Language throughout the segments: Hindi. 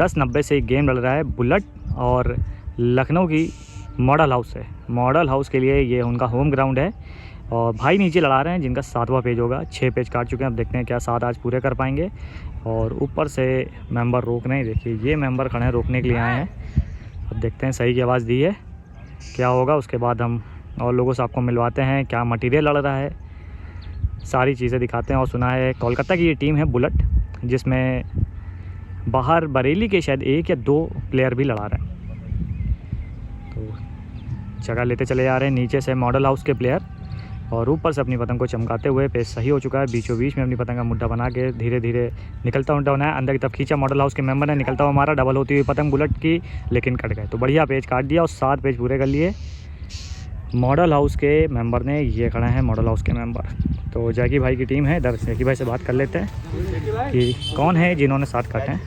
10:90 से गेम लड़ रहा है बुलेट और लखनऊ की मॉडल हाउस है। मॉडल हाउस के लिए ये उनका होम ग्राउंड है और भाई नीचे लड़ा रहे हैं जिनका 7वां पेज होगा। 6 पेज काट चुके हैं, अब देखते हैं क्या 7 आज पूरे कर पाएंगे। और ऊपर से मेंबर रोक रहे हैं, देखिए ये मेंबर खड़े हैं रोकने के लिए आए हैं। अब देखते हैं, सही की आवाज़ दी है, क्या होगा उसके बाद हम और लोगों से आपको मिलवाते हैं, क्या मटेरियल लड़ रहा है, सारी चीज़ें दिखाते हैं। और सुना है कोलकाता की ये टीम है बुलेट, जिसमें बाहर बरेली के शायद 1 या 2 प्लेयर भी लड़ा रहे हैं। तो जगह लेते चले जा रहे हैं नीचे से मॉडल हाउस के प्लेयर और ऊपर से अपनी पतंग को चमकाते हुए। पेज सही हो चुका है, बीचों बीच में अपनी पतंग का मुड्ढा बना के धीरे धीरे निकलता उल्टा बनाया, अंदर की तरफ खींचा मॉडल हाउस के मेंबर ने, निकलता हुआ मारा, डबल होती हुई पतंग बुलेट की, लेकिन कट गए। तो बढ़िया पेज काट दिया और 7 पेज पूरे कर लिए मॉडल हाउस के मेंबर ने। ये खड़े हैं मॉडल हाउस के मेंबर। तो जैकी भाई की टीम है, इधर जैकी भाई से बात कर लेते हैं कि कौन है जिन्होंने 7 काटे हैं।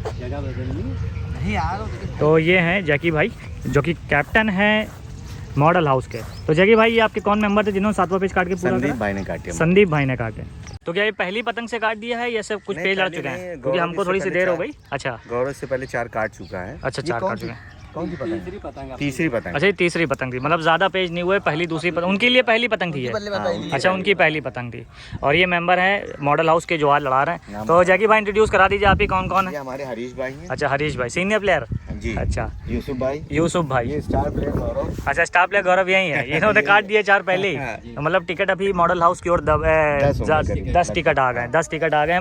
तो ये हैं जैकी भाई जो कि कैप्टन है मॉडल हाउस के। तो जैकी भाई ये आपके कौन मेंबर थे जिन्होंने 7वां पेज काट के पूरा? संदीप भाई ने काटे। संदीप भाई ने काटे। तो क्या ये पहली पतंग से काट दिया है या सब कुछ पेज लड़ चुके हैं? क्योंकि हमको थोड़ी सी देर हो गई। अच्छा, गौरव से पहले 4 काट चुका है। अच्छा 4 काट चुके हैं। कौन सी पतंग? तीसरी पतंग। अच्छा ये तीसरी पतंग थी, मतलब ज़्यादा पेज नहीं हुए, पहली दूसरी पतंग उनके लिए पहली पतंग थी ये। अच्छा उनकी पहली पतंग थी। और ये मेंबर है मॉडल हाउस के जो आज लड़ा रहे हैं। तो जैकी भाई इंट्रोड्यूस करा दीजिए, आप ही कौन कौन है? हमारे हरीश भाई हैं। अच्छा हरीश भाई सीनियर प्लेयर जी। अच्छा यूसुफ भाई। यूसुफ भाई ये स्टार प्लेयर गौरव। अच्छा स्टार प्लेयर गौरव यही है। इन्होंने काट दिए 4 पहले ही। तो मतलब टिकट अभी मॉडल हाउस की ओर 10 टिकट आ गए, 10 टिकट आ गए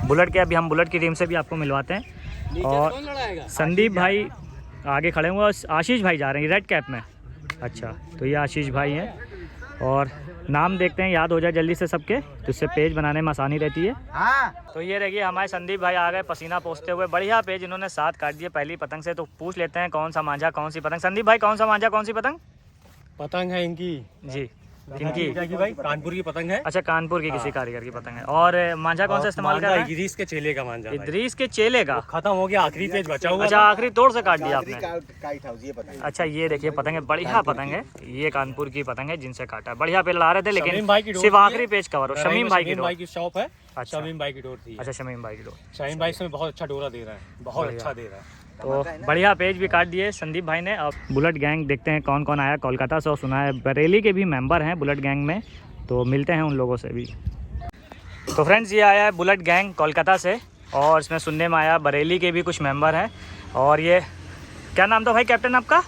बुलेट के। अभी हम बुलेट की टीम से भी आपको मिलवाते हैं। और संदीप भाई आगे खड़े हुए, आशीष भाई जा रहे हैं रेड कैप में। अच्छा तो ये आशीष भाई हैं और नाम देखते हैं याद हो जाए जल्दी से सबके, तो इससे पेज बनाने में आसानी रहती है। तो ये रहिए हमारे संदीप भाई आ गए पसीना पोंछते हुए। बढ़िया पेज इन्होंने 7 काट दिए पहली पतंग से। तो पूछ लेते हैं कौन सा मांझा कौन सी पतंग। संदीप भाई कौन सा मांझा कौन सी पतंग? पतंग है इनकी जी इनकी भाई कानपुर की पतंग है। अच्छा कानपुर की किसी कारीगर की पतंग है। और मांझा कौन सा इस्तेमाल कर रहा है? इदरीस के चेले का मांझा। इदरीस के चेले का खत्म हो गया, आखिरी पेज बचा हुआ। अच्छा आखिरी तोड़ से काट दिया आपने। ये पतंग। अच्छा ये देखिए पतंग है, बढ़िया पतंग है, ये कानपुर की पतंग है जिनसे काटा है। बढ़िया पेज ला रहे थे लेकिन सिर्फ आखिरी पेज कवर हो। शमीम भाई की शॉप है। अच्छा शमीम भाई की डोर थी। अच्छा शमीम भाई की डोर। शमीम भाई इसमें बहुत अच्छा डोरा दे रहा है, बहुत अच्छा दे रहा है। तो बढ़िया पेज भी काट दिए संदीप भाई ने। अब बुलेट गैंग देखते हैं कौन कौन आया कोलकाता से, और सुना है बरेली के भी मेंबर हैं बुलेट गैंग में, तो मिलते हैं उन लोगों से भी। तो फ्रेंड्स ये आया है बुलेट गैंग कोलकाता से और इसमें सुनने में आया बरेली के भी कुछ मेंबर हैं। और ये क्या नाम था भाई कैप्टन आपका?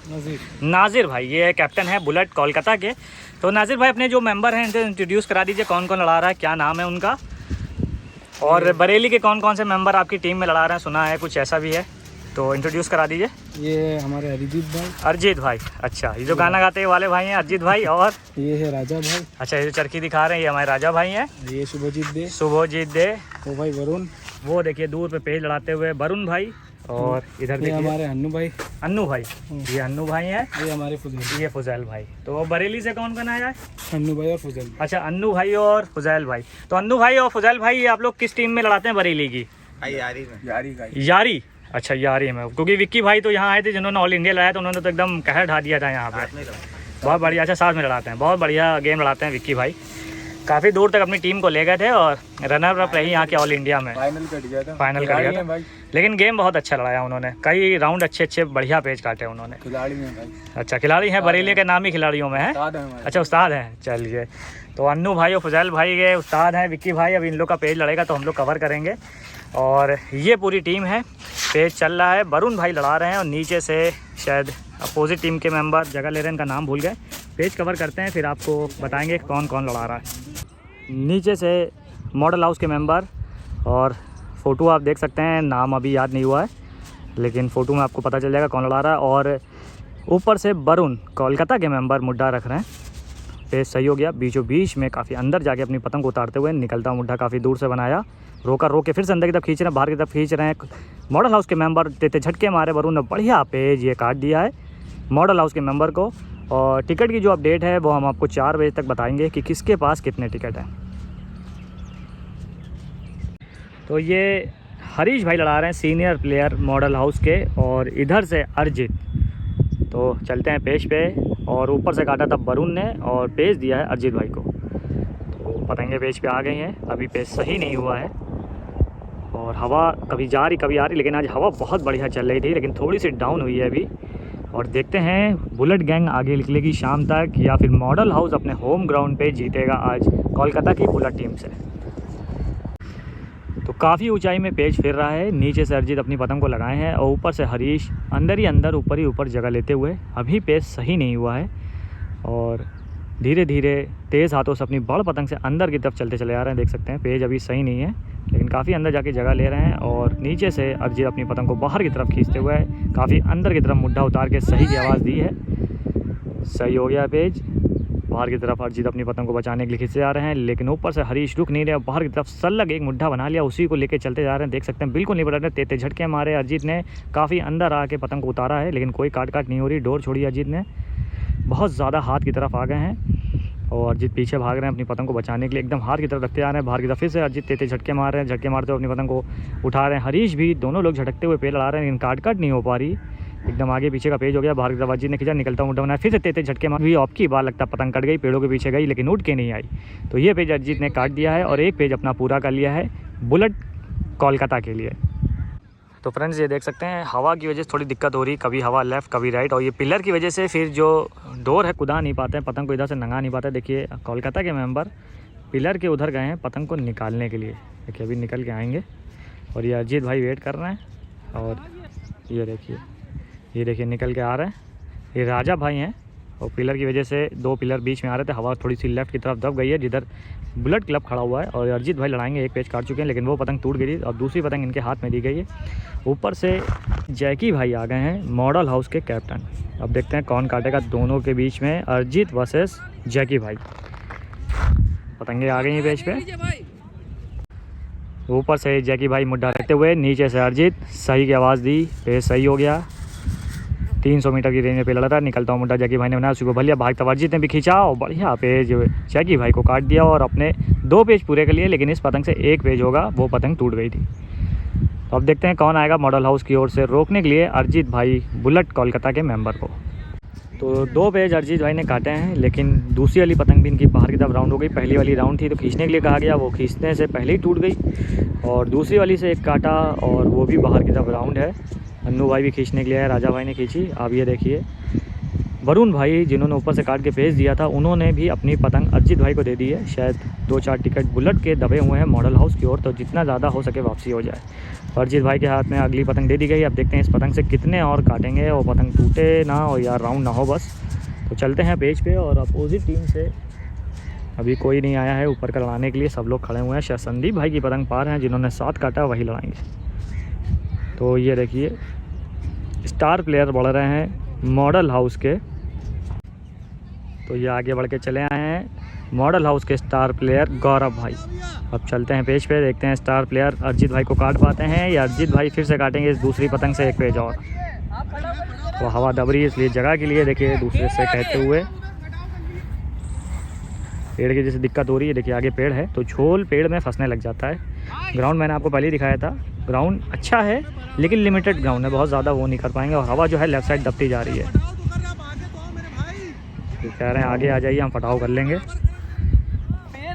नाजिर भाई, ये कैप्टन है बुलेट कोलकाता के। तो नाजिर भाई अपने जो मेंबर हैं इनसे इंट्रोड्यूस करा दीजिए, कौन कौन लड़ा रहा है, क्या नाम है उनका, और बरेली के कौन कौन से मेंबर आपकी टीम में लड़ा रहे हैं, सुना है कुछ ऐसा भी है, तो इंट्रोड्यूस करा दीजिए। ये हमारे अरिजीत भाई। अच्छा ये जो गाना गाते वाले भाई हैं अरिजीत भाई। और ये है राजा भाई। अच्छा ये जो चरखी दिखा रहे हैं ये हमारे राजा भाई हैं। ये शुभजीत दे। वो भाई वरुण। वो देखिए दूर पे पेज लड़ाते हुए वरुण भाई। और इधर देखिए हमारे अन्नू भाई। ये अन्नू भाई हैं। ये हमारे फुजैल। ये फुजैल भाई। तो बरेली से कौन कौन आया है? अन्नू भाई और फुजैल। अच्छा अन्नू भाई और फुजैल भाई। तो अन्नू भाई और फुजैल भाई आप लोग किस टीम में लड़ाते हैं बरेली की? यारी। अच्छा यारी में, क्योंकि विक्की भाई तो यहाँ आए थे जिन्होंने ऑल इंडिया लाया, तो उन्होंने तो एकदम कहर ढा दिया था यहाँ पे। बहुत बढ़िया। अच्छा साथ में लड़ाते हैं, बहुत बढ़िया गेम लड़ाते हैं विक्की भाई। काफ़ी दूर तक अपनी टीम को ले गए थे और रनर अप रही यहाँ के ऑल इंडिया में। फाइनल कर गया था लेकिन गेम बहुत अच्छा लड़ाया उन्होंने, कई राउंड अच्छे बढ़िया पेज काटे उन्होंने। अच्छा खिलाड़ी हैं बरेली के, नामी खिलाड़ियों में है। अच्छा उस्ताद हैं, चलिए। तो अन्नू भाई और फुजैल भाई के उस्ताद हैं विक्की भाई। अब इन लोग का पेज लड़ेगा तो हम लोग कवर करेंगे। और ये पूरी टीम है, पेज चल रहा है, वरुण भाई लड़ा रहे हैं और नीचे से शायद अपोजिट टीम के मेंबर जगह ले रहे हैं, इनका नाम भूल गए। पेज कवर करते हैं फिर आपको बताएंगे कौन कौन लड़ा रहा है। नीचे से मॉडल हाउस के मेंबर और फ़ोटो आप देख सकते हैं, नाम अभी याद नहीं हुआ है लेकिन फ़ोटो में आपको पता चल जाएगा कौन लड़ा रहा है। और ऊपर से वरुण कोलकाता के मेंबर मुड्ढा रख रहे हैं। पेज सही हो गया, बीचों बीच में काफ़ी अंदर जाके अपनी पतंग को उतारते हुए निकलता मुड्ढा काफ़ी दूर से बनाया, रोक के फिर से अंदर की तरफ खींच रहे हैं, बाहर की तरफ खींच रहे हैं। मॉडल हाउस के मेंबर देते झटके मारे, वरुण ने बढ़िया पेज ये काट दिया है मॉडल हाउस के मेंबर को। और टिकट की जो अपडेट है वो हम आपको 4 बजे तक बताएंगे कि किसके पास कितने टिकट हैं। तो ये हरीश भाई लड़ा रहे हैं सीनियर प्लेयर मॉडल हाउस के, और इधर से अरिजीत। तो चलते हैं पेज पे। और ऊपर से काटा था वरुण ने और पेज दिया है अरिजीत भाई को। तो पतंगे पेज पे आ गई हैं, अभी पेज सही नहीं हुआ है। और और हवा कभी जा रही कभी आ रही, लेकिन आज हवा बहुत बढ़िया चल रही थी, लेकिन थोड़ी सी डाउन हुई है अभी। और देखते हैं बुलेट गैंग आगे निकलेगी शाम तक या फिर मॉडल हाउस अपने होम ग्राउंड पे जीतेगा आज कोलकाता की बुलेट टीम से। तो काफ़ी ऊंचाई में पेज फिर रहा है, नीचे से अरिजीत अपनी पतंग को लगाए हैं और ऊपर से हरीश अंदर ही अंदर ऊपर ही ऊपर जगह लेते हुए अभी पेज सही नहीं हुआ है और धीरे धीरे तेज़ हाथों से अपनी बड़ पतंग से अंदर की तरफ चलते चले आ रहे हैं। देख सकते हैं पेज अभी सही नहीं है, लेकिन काफ़ी अंदर जाके जगह ले रहे हैं और नीचे से अरिजीत अपनी पतंग को बाहर की तरफ खींचते हुए काफ़ी अंदर की तरफ मुड्ढा उतार के सही की आवाज़ दी है। सही हो गया पेज, बाहर की तरफ अरिजीत अपनी पतंग को बचाने के लिए खींचते जा रहे हैं, लेकिन ऊपर से हरीश रुक नहीं रहे, बाहर की तरफ सलग एक मुड्ढा बना लिया, उसी को लेके चलते जा रहे हैं। देख सकते हैं बिल्कुल नहीं पड़ रहे, तेते झटके मारे अरिजीत ने, काफ़ी अंदर आके पतंग को उतारा है, लेकिन कोई काट नहीं हो रही, डोर छोड़ी अरिजीत ने, बहुत ज़्यादा हाथ की तरफ आ गए हैं और अरिजीत पीछे भाग रहे हैं अपनी पतंग को बचाने के लिए, एकदम हाथ की तरफ रखते आ रहे हैं। बाहर की तरफ फिर से अरिजीत तेते झटके मार रहे हैं, झटके मारते हुए अपनी पतंग को उठा रहे हैं। हरीश भी, दोनों लोग झटकते हुए पेड़ लड़ा रहे हैं, लेकिन काट नहीं हो पा रही, एकदम आगे पीछे का पेज हो गया। बाहर की तरफ अरिजीत ने खींचा, निकलता मुड्ढा बनाया, फिर से तेते झटके मार भी, आपकी बार लगता पतंग कट गई, पेड़ों के पीछे गई लेकिन उठ के नहीं आई। तो ये पेज अरिजीत ने काट दिया है और एक पेज अपना पूरा कर लिया है बुलेट कोलकाता के लिए। तो फ्रेंड्स ये देख सकते हैं हवा की वजह से थोड़ी दिक्कत हो रही, कभी हवा लेफ़्ट कभी राइट, और ये पिलर की वजह से फिर जो डोर है कुदा नहीं पाते हैं, पतंग को इधर से नंगा नहीं पाते। देखिए कोलकाता के मेंबर पिलर के उधर गए हैं पतंग को निकालने के लिए, देखिए अभी निकल के आएंगे और ये अरिजीत भाई वेट कर रहे हैं और ये देखिए निकल के आ रहे हैं, ये राजा भाई हैं और पिलर की वजह से दो पिलर बीच में आ रहे थे, हवा थोड़ी सी लेफ़्ट की तरफ दब गई है जिधर बुलेट क्लब खड़ा हुआ है और अरिजीत भाई लड़ाएंगे, एक पेज काट चुके हैं लेकिन वो पतंग टूट गई और दूसरी पतंग इनके हाथ में दी गई है। ऊपर से जैकी भाई आ गए हैं मॉडल हाउस के कैप्टन, अब देखते हैं कौन काटेगा दोनों के बीच में, अरिजीत वर्सेस जैकी भाई। पतंगे आ गई हैं पेज पे, ऊपर से जैकी भाई मुड्ढा रखते हुए, नीचे से अरिजीत सही की आवाज़ दी, पेज सही हो गया, 300 मीटर की रेंज में पे लड़ा था, निकलता हूँ मुड्ढा जैकी भाई ने बनाया, उसी को भलिया भागता अरिजीत ने भी खींचा और बढ़िया पेज जैकी भाई को काट दिया और अपने 2 पेज पूरे कर लिए, लेकिन इस पतंग से 1 पेज होगा, वो पतंग टूट गई थी। तो अब देखते हैं कौन आएगा मॉडल हाउस की ओर से रोकने के लिए अरिजीत भाई बुलेट कोलकाता के मेंबर को। तो 2 पेज अरिजीत भाई ने काटे हैं, लेकिन दूसरी वाली पतंग भी इनकी बाहर की तरफ राउंड हो गई, पहली वाली राउंड थी तो खींचने के लिए कहा गया, वो खींचने से पहले ही टूट गई और दूसरी वाली से एक काटा और वो भी बाहर की तरफ राउंड है। अन्नू भाई भी खींचने के लिए आए, राजा भाई ने खींची। आप ये देखिए वरुण भाई जिन्होंने ऊपर से काट के भेज दिया था, उन्होंने भी अपनी पतंग अरिजीत भाई को दे दी है, शायद 2-4 टिकट बुलेट के दबे हुए हैं मॉडल हाउस की ओर, तो जितना ज़्यादा हो सके वापसी हो जाए। अरिजीत भाई के हाथ में अगली पतंग दे दी गई, अब देखते हैं इस पतंग से कितने और काटेंगे और पतंग टूटे ना और या राउंड ना हो बस। तो चलते हैं पेज पे और अपोजिट टीम से अभी कोई नहीं आया है ऊपर का लड़ाने के लिए, सब लोग खड़े हुए हैं, शायद संदीप भाई की पतंग पार हैं जिन्होंने 7 काटा वही लड़ाएंगे। तो ये देखिए स्टार प्लेयर बढ़ रहे हैं मॉडल हाउस के, तो ये आगे बढ़ के चले आए हैं मॉडल हाउस के स्टार प्लेयर गौरव भाई। अब चलते हैं पेज पे, देखते हैं स्टार प्लेयर अरिजीत भाई को काट पाते हैं या अरिजीत भाई फिर से काटेंगे इस दूसरी पतंग से 1 पेज और। तो हवा दब रही है इसलिए जगह के लिए देखिए दूसरे से कहते हुए, पेड़ की जैसे दिक्कत हो रही है, देखिए आगे पेड़ है तो झोल पेड़ में फंसने लग जाता है। ग्राउंड मैंने आपको पहले ही दिखाया था, ग्राउंड अच्छा है लेकिन लिमिटेड ग्राउंड है, बहुत ज़्यादा वो नहीं कर पाएंगे और हवा जो है लेफ़्ट साइड दबती जा रही है। तो कह रहे हैं आगे आ जाइए हम फटाव कर लेंगे।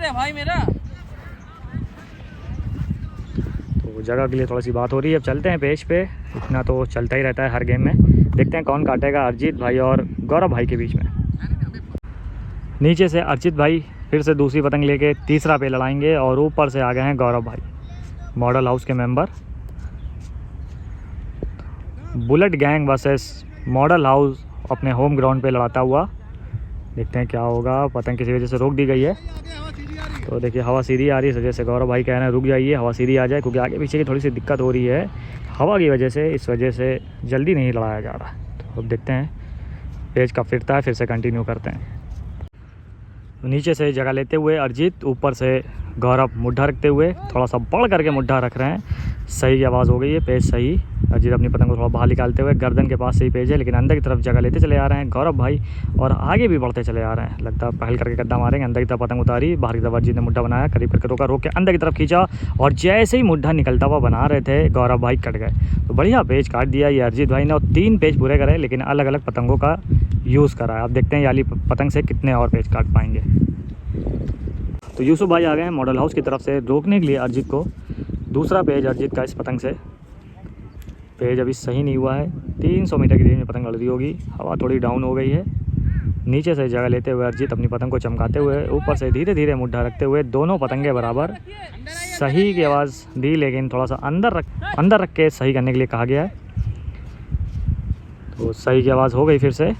भाई मेरा तो जगह के लिए थोड़ी सी बात हो रही है। अब चलते हैं पेज पे, इतना तो चलता ही रहता है हर गेम में। देखते हैं कौन काटेगा अरिजीत भाई और गौरव भाई के बीच में। नीचे से अरिजीत भाई फिर से दूसरी पतंग लेके तीसरा पे लड़ाएंगे और ऊपर से आ गए हैं गौरव भाई मॉडल हाउस के member. Bullet gang versus model house अपने होम ग्राउंड पे लड़ाता हुआ, देखते हैं क्या होगा। पतंग किसी वजह से रोक दी गई है, तो देखिए हवा सीधी आ रही है, इस वजह से गौरव भाई कह रहे हैं रुक जाइए, हवा सीधी आ जाए, क्योंकि आगे पीछे की थोड़ी सी दिक्कत हो रही है हवा की वजह से, इस वजह से जल्दी नहीं लड़ाया जा रहा। तो अब देखते हैं पेज कब फिरता है, फिर से कंटिन्यू करते हैं। तो नीचे से जगह लेते हुए अरिजीत, ऊपर से गौरव मुड्ढा रखते हुए, थोड़ा सा बढ़ करके मुड्ढा रख रहे हैं। सही की आवाज़ हो गई है, पेज सही। अरिजीत अपनी पतंग को थोड़ा बाहर निकालते हुए, गर्दन के पास से ही पेज है लेकिन अंदर की तरफ जगह लेते चले आ रहे हैं गौरव भाई और आगे भी बढ़ते चले आ रहे हैं। लगता है पहल करके गद्दा मारेंगे, अंदर की तरफ पतंग उतारी, बाहर की तरफ अरिजीत ने मुड्ढा बनाया, करीब करके रोका, रोक के अंदर की तरफ खींचा और जैसे ही मुड्ढा निकलता हुआ बना रहे थे गौरव भाई कट गए। तो बढ़िया पेज काट दिया ये अरिजीत भाई ने और 3 पेज पूरे करे, लेकिन अलग अलग पतंगों का यूज़ करा है। अब देखते हैं ये वाली पतंग से कितने और पेज काट पाएंगे। तो यूसुफ भाई आ गए हैं मॉडल हाउस की तरफ से रोकने के लिए अरिजीत को। दूसरा पेज अरिजीत का इस पतंग से। पेज अभी सही नहीं हुआ है, 300 मीटर की रेंज में पतंग लड़ रही होगी, हवा थोड़ी डाउन हो गई है। नीचे से जगह लेते हुए अरिजीत अपनी पतंग को चमकाते हुए ऊपर से धीरे धीरे मुड्ढा रखते हुए दोनों पतंगे बराबर। सही की आवाज़ दी, लेकिन थोड़ा सा अंदर रख के सही करने के लिए कहा गया है। तो सही की आवाज़ हो गई फिर से।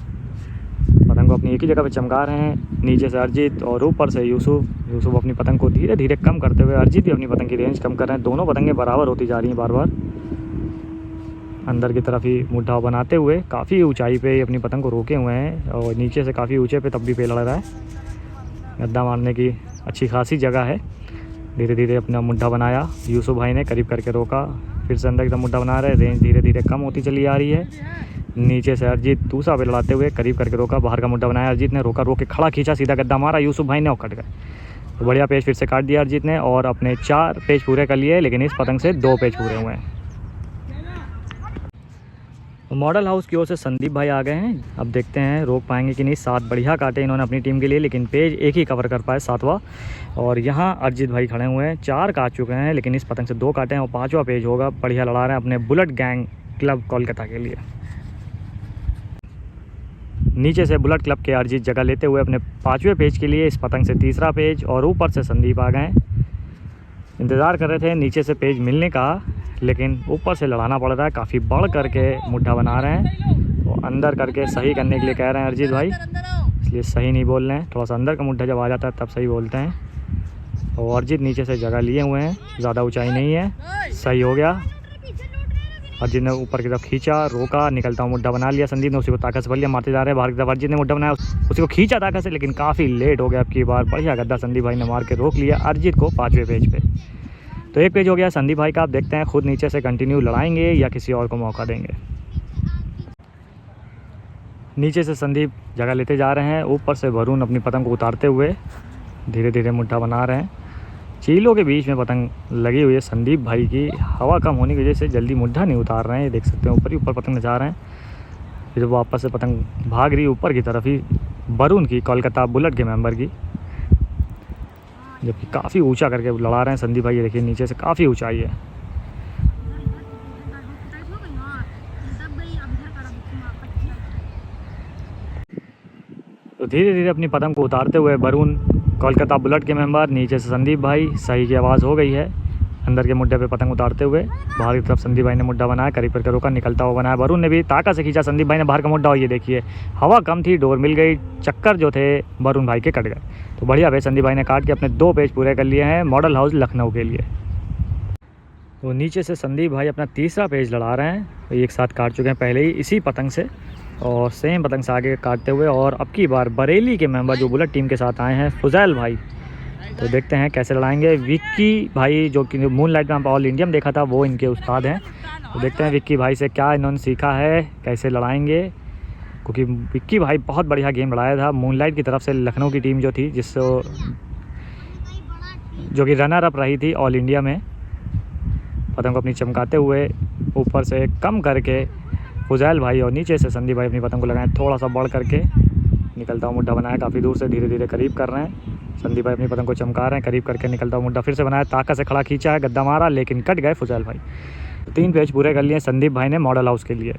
पतंग को अपनी एक ही जगह पे चमका रहे हैं, नीचे से अरिजीत और ऊपर से यूसुफ अपनी पतंग को धीरे धीरे कम करते हुए, अरिजीत भी अपनी पतंग की रेंज कम कर रहे हैं। दोनों पतंगें बराबर होती जा रही हैं बार बार। अंदर की तरफ ही मुड्ढा बनाते हुए काफ़ी ऊंचाई पे अपनी पतंग को रोके हुए हैं और नीचे से काफ़ी ऊंचे पे तब भी पे लड़ रहा है। गद्दा मारने की अच्छी खासी जगह है। धीरे धीरे अपना मुड्ढा बनाया यूसुफ भाई ने, करीब करके रोका, फिर से अंदर की तरफ मुड्ढा बना रहे। रेंज धीरे धीरे कम होती चली आ रही है। नीचे से अरिजीत दूसरा पे लड़ाते हुए करीब करके रोका, बाहर का मुड्ढा बनाया अरिजीत ने, रोक के खड़ा खींचा, सीधा गद्दा मारा यूसुफ भाई ने और कट गए। तो बढ़िया पेज फिर से काट दिया अरिजीत ने और अपने 4 पेज पूरे कर लिए, लेकिन इस पतंग से 2 पेज पूरे हुए हैं। मॉडल हाउस की ओर से संदीप भाई आ गए हैं। अब देखते हैं रोक पाएंगे कि नहीं। 7 बढ़िया काटे इन्होंने अपनी टीम के लिए, लेकिन पेज एक ही कवर कर पाए, 7वां। और यहाँ अरिजीत भाई खड़े हुए हैं, 4 काट चुके हैं, लेकिन इस पतंग से 2 काटे हैं और 5वां पेज होगा। बढ़िया लड़ा रहे हैं अपने बुलेट गैंग क्लब कोलकाता के लिए। नीचे से बुलेट क्लब के अरिजीत जगह लेते हुए अपने 5वें पेज के लिए, इस पतंग से 3रा पेज और ऊपर से संदीप आ गए। इंतज़ार कर रहे थे नीचे से पेज मिलने का, लेकिन ऊपर से लड़ाना पड़ रहा है। काफ़ी बढ़ करके मुड्ढा बना रहे हैं और अंदर करके सही करने के लिए कह रहे हैं अरिजीत भाई, इसलिए सही नहीं बोल रहे हैं। थोड़ा सा अंदर का मुड्ढा जब आ जाता है तब सही बोलते हैं। और अरिजीत नीचे से जगह लिए हुए हैं, ज़्यादा ऊंचाई नहीं है, सही हो गया। अरिजीत ने ऊपर की तरफ खींचा, रोका, निकलता हुआ मुड्ढा बना लिया। संदीप ने उसी को ताकत से भर लिया, मारते जा रहे हैं बाहर की तरफ। अरिजीत ने मुड्ढा बनाया, उसी को खींचा ताकत से, लेकिन काफ़ी लेट हो गया अब की बार। बढ़िया गद्दा संदीप भाई ने मार के रोक लिया अरिजीत को 5वें पेज पे। तो 1 पेज हो गया संदीप भाई का। आप देखते हैं खुद नीचे से कंटिन्यू लड़ाएंगे या किसी और को मौका देंगे। नीचे से संदीप जगह लेते जा रहे हैं, ऊपर से वरुण अपनी पतंग को उतारते हुए धीरे धीरे मुड्ढा बना रहे हैं। चीलों के बीच में पतंग लगी हुई है संदीप भाई की, हवा कम होने की वजह से जल्दी मुड्ढा नहीं उतार रहे हैं। ये देख सकते हैं ऊपर ही ऊपर पतंग नचा रहे हैं, फिर वापस से पतंग भाग रही ऊपर की तरफ ही वरुण की, कोलकाता बुलेट के मेंबर की, जबकि काफ़ी ऊंचा करके लड़ा रहे हैं संदीप भाई। ये देखिए नीचे से काफ़ी ऊंचाई है। तो धीरे धीरे अपनी पतंग को उतारते हुए वरुण, कोलकाता बुलेट के मेंबर, नीचे से संदीप भाई, सही की आवाज़ हो गई है। अंदर के मुड्ढे पे पतंग उतारते हुए बाहर की तरफ संदीप भाई ने मुड्ढा बनाया, करीब करके रोका, निकलता हुआ बनाया। वरुण ने भी ताकत से खींचा, संदीप भाई ने बाहर का मुड्ढा, और ये देखिए हवा कम थी, डोर मिल गई, चक्कर जो थे वरुण भाई के कट गए। तो बढ़िया भाई संदीप भाई ने काट के अपने 2 पेज पूरे कर लिए हैं मॉडल हाउस लखनऊ के लिए। तो नीचे से संदीप भाई अपना 3रा पेज लड़ा रहे हैं, तो एक साथ काट चुके हैं पहले ही इसी पतंग से, और सेम पतंग से आगे काटते हुए। और अब की बार बरेली के मेंबर जो बुलेट टीम के साथ आए हैं फुजैल भाई, तो देखते हैं कैसे लड़ाएंगे। विक्की भाई जो कि मून लाइट में ऑल इंडिया में देखा था, वो इनके उस्ताद हैं। तो देखते हैं विक्की भाई से क्या इन्होंने सीखा है, कैसे लड़ाएंगे, क्योंकि विक्की भाई बहुत बढ़िया गेम लड़ाया था। मून लाइट की तरफ से लखनऊ की टीम जो थी, जो कि रनर अप रही थी ऑल इंडिया में, पतंग को अपनी चमकाते हुए ऊपर से कम करके फुजैल भाई और नीचे से संदीप भाई अपनी पतंग को लगाएं, थोड़ा सा बढ़ करके निकलता हुआ मुड्ढा बनाया, काफ़ी दूर से धीरे धीरे करीब कर रहे हैं। संदीप भाई अपनी पतंग को चमका रहे हैं, करीब करके निकलता हुआ मुड्ढा फिर से बनाया, ताकत से खड़ा खींचा है, गद्दा मारा, लेकिन कट गए फुजैल भाई। 3 पेज पूरे कर लिए संदीप भाई ने मॉडल हाउस के लिए।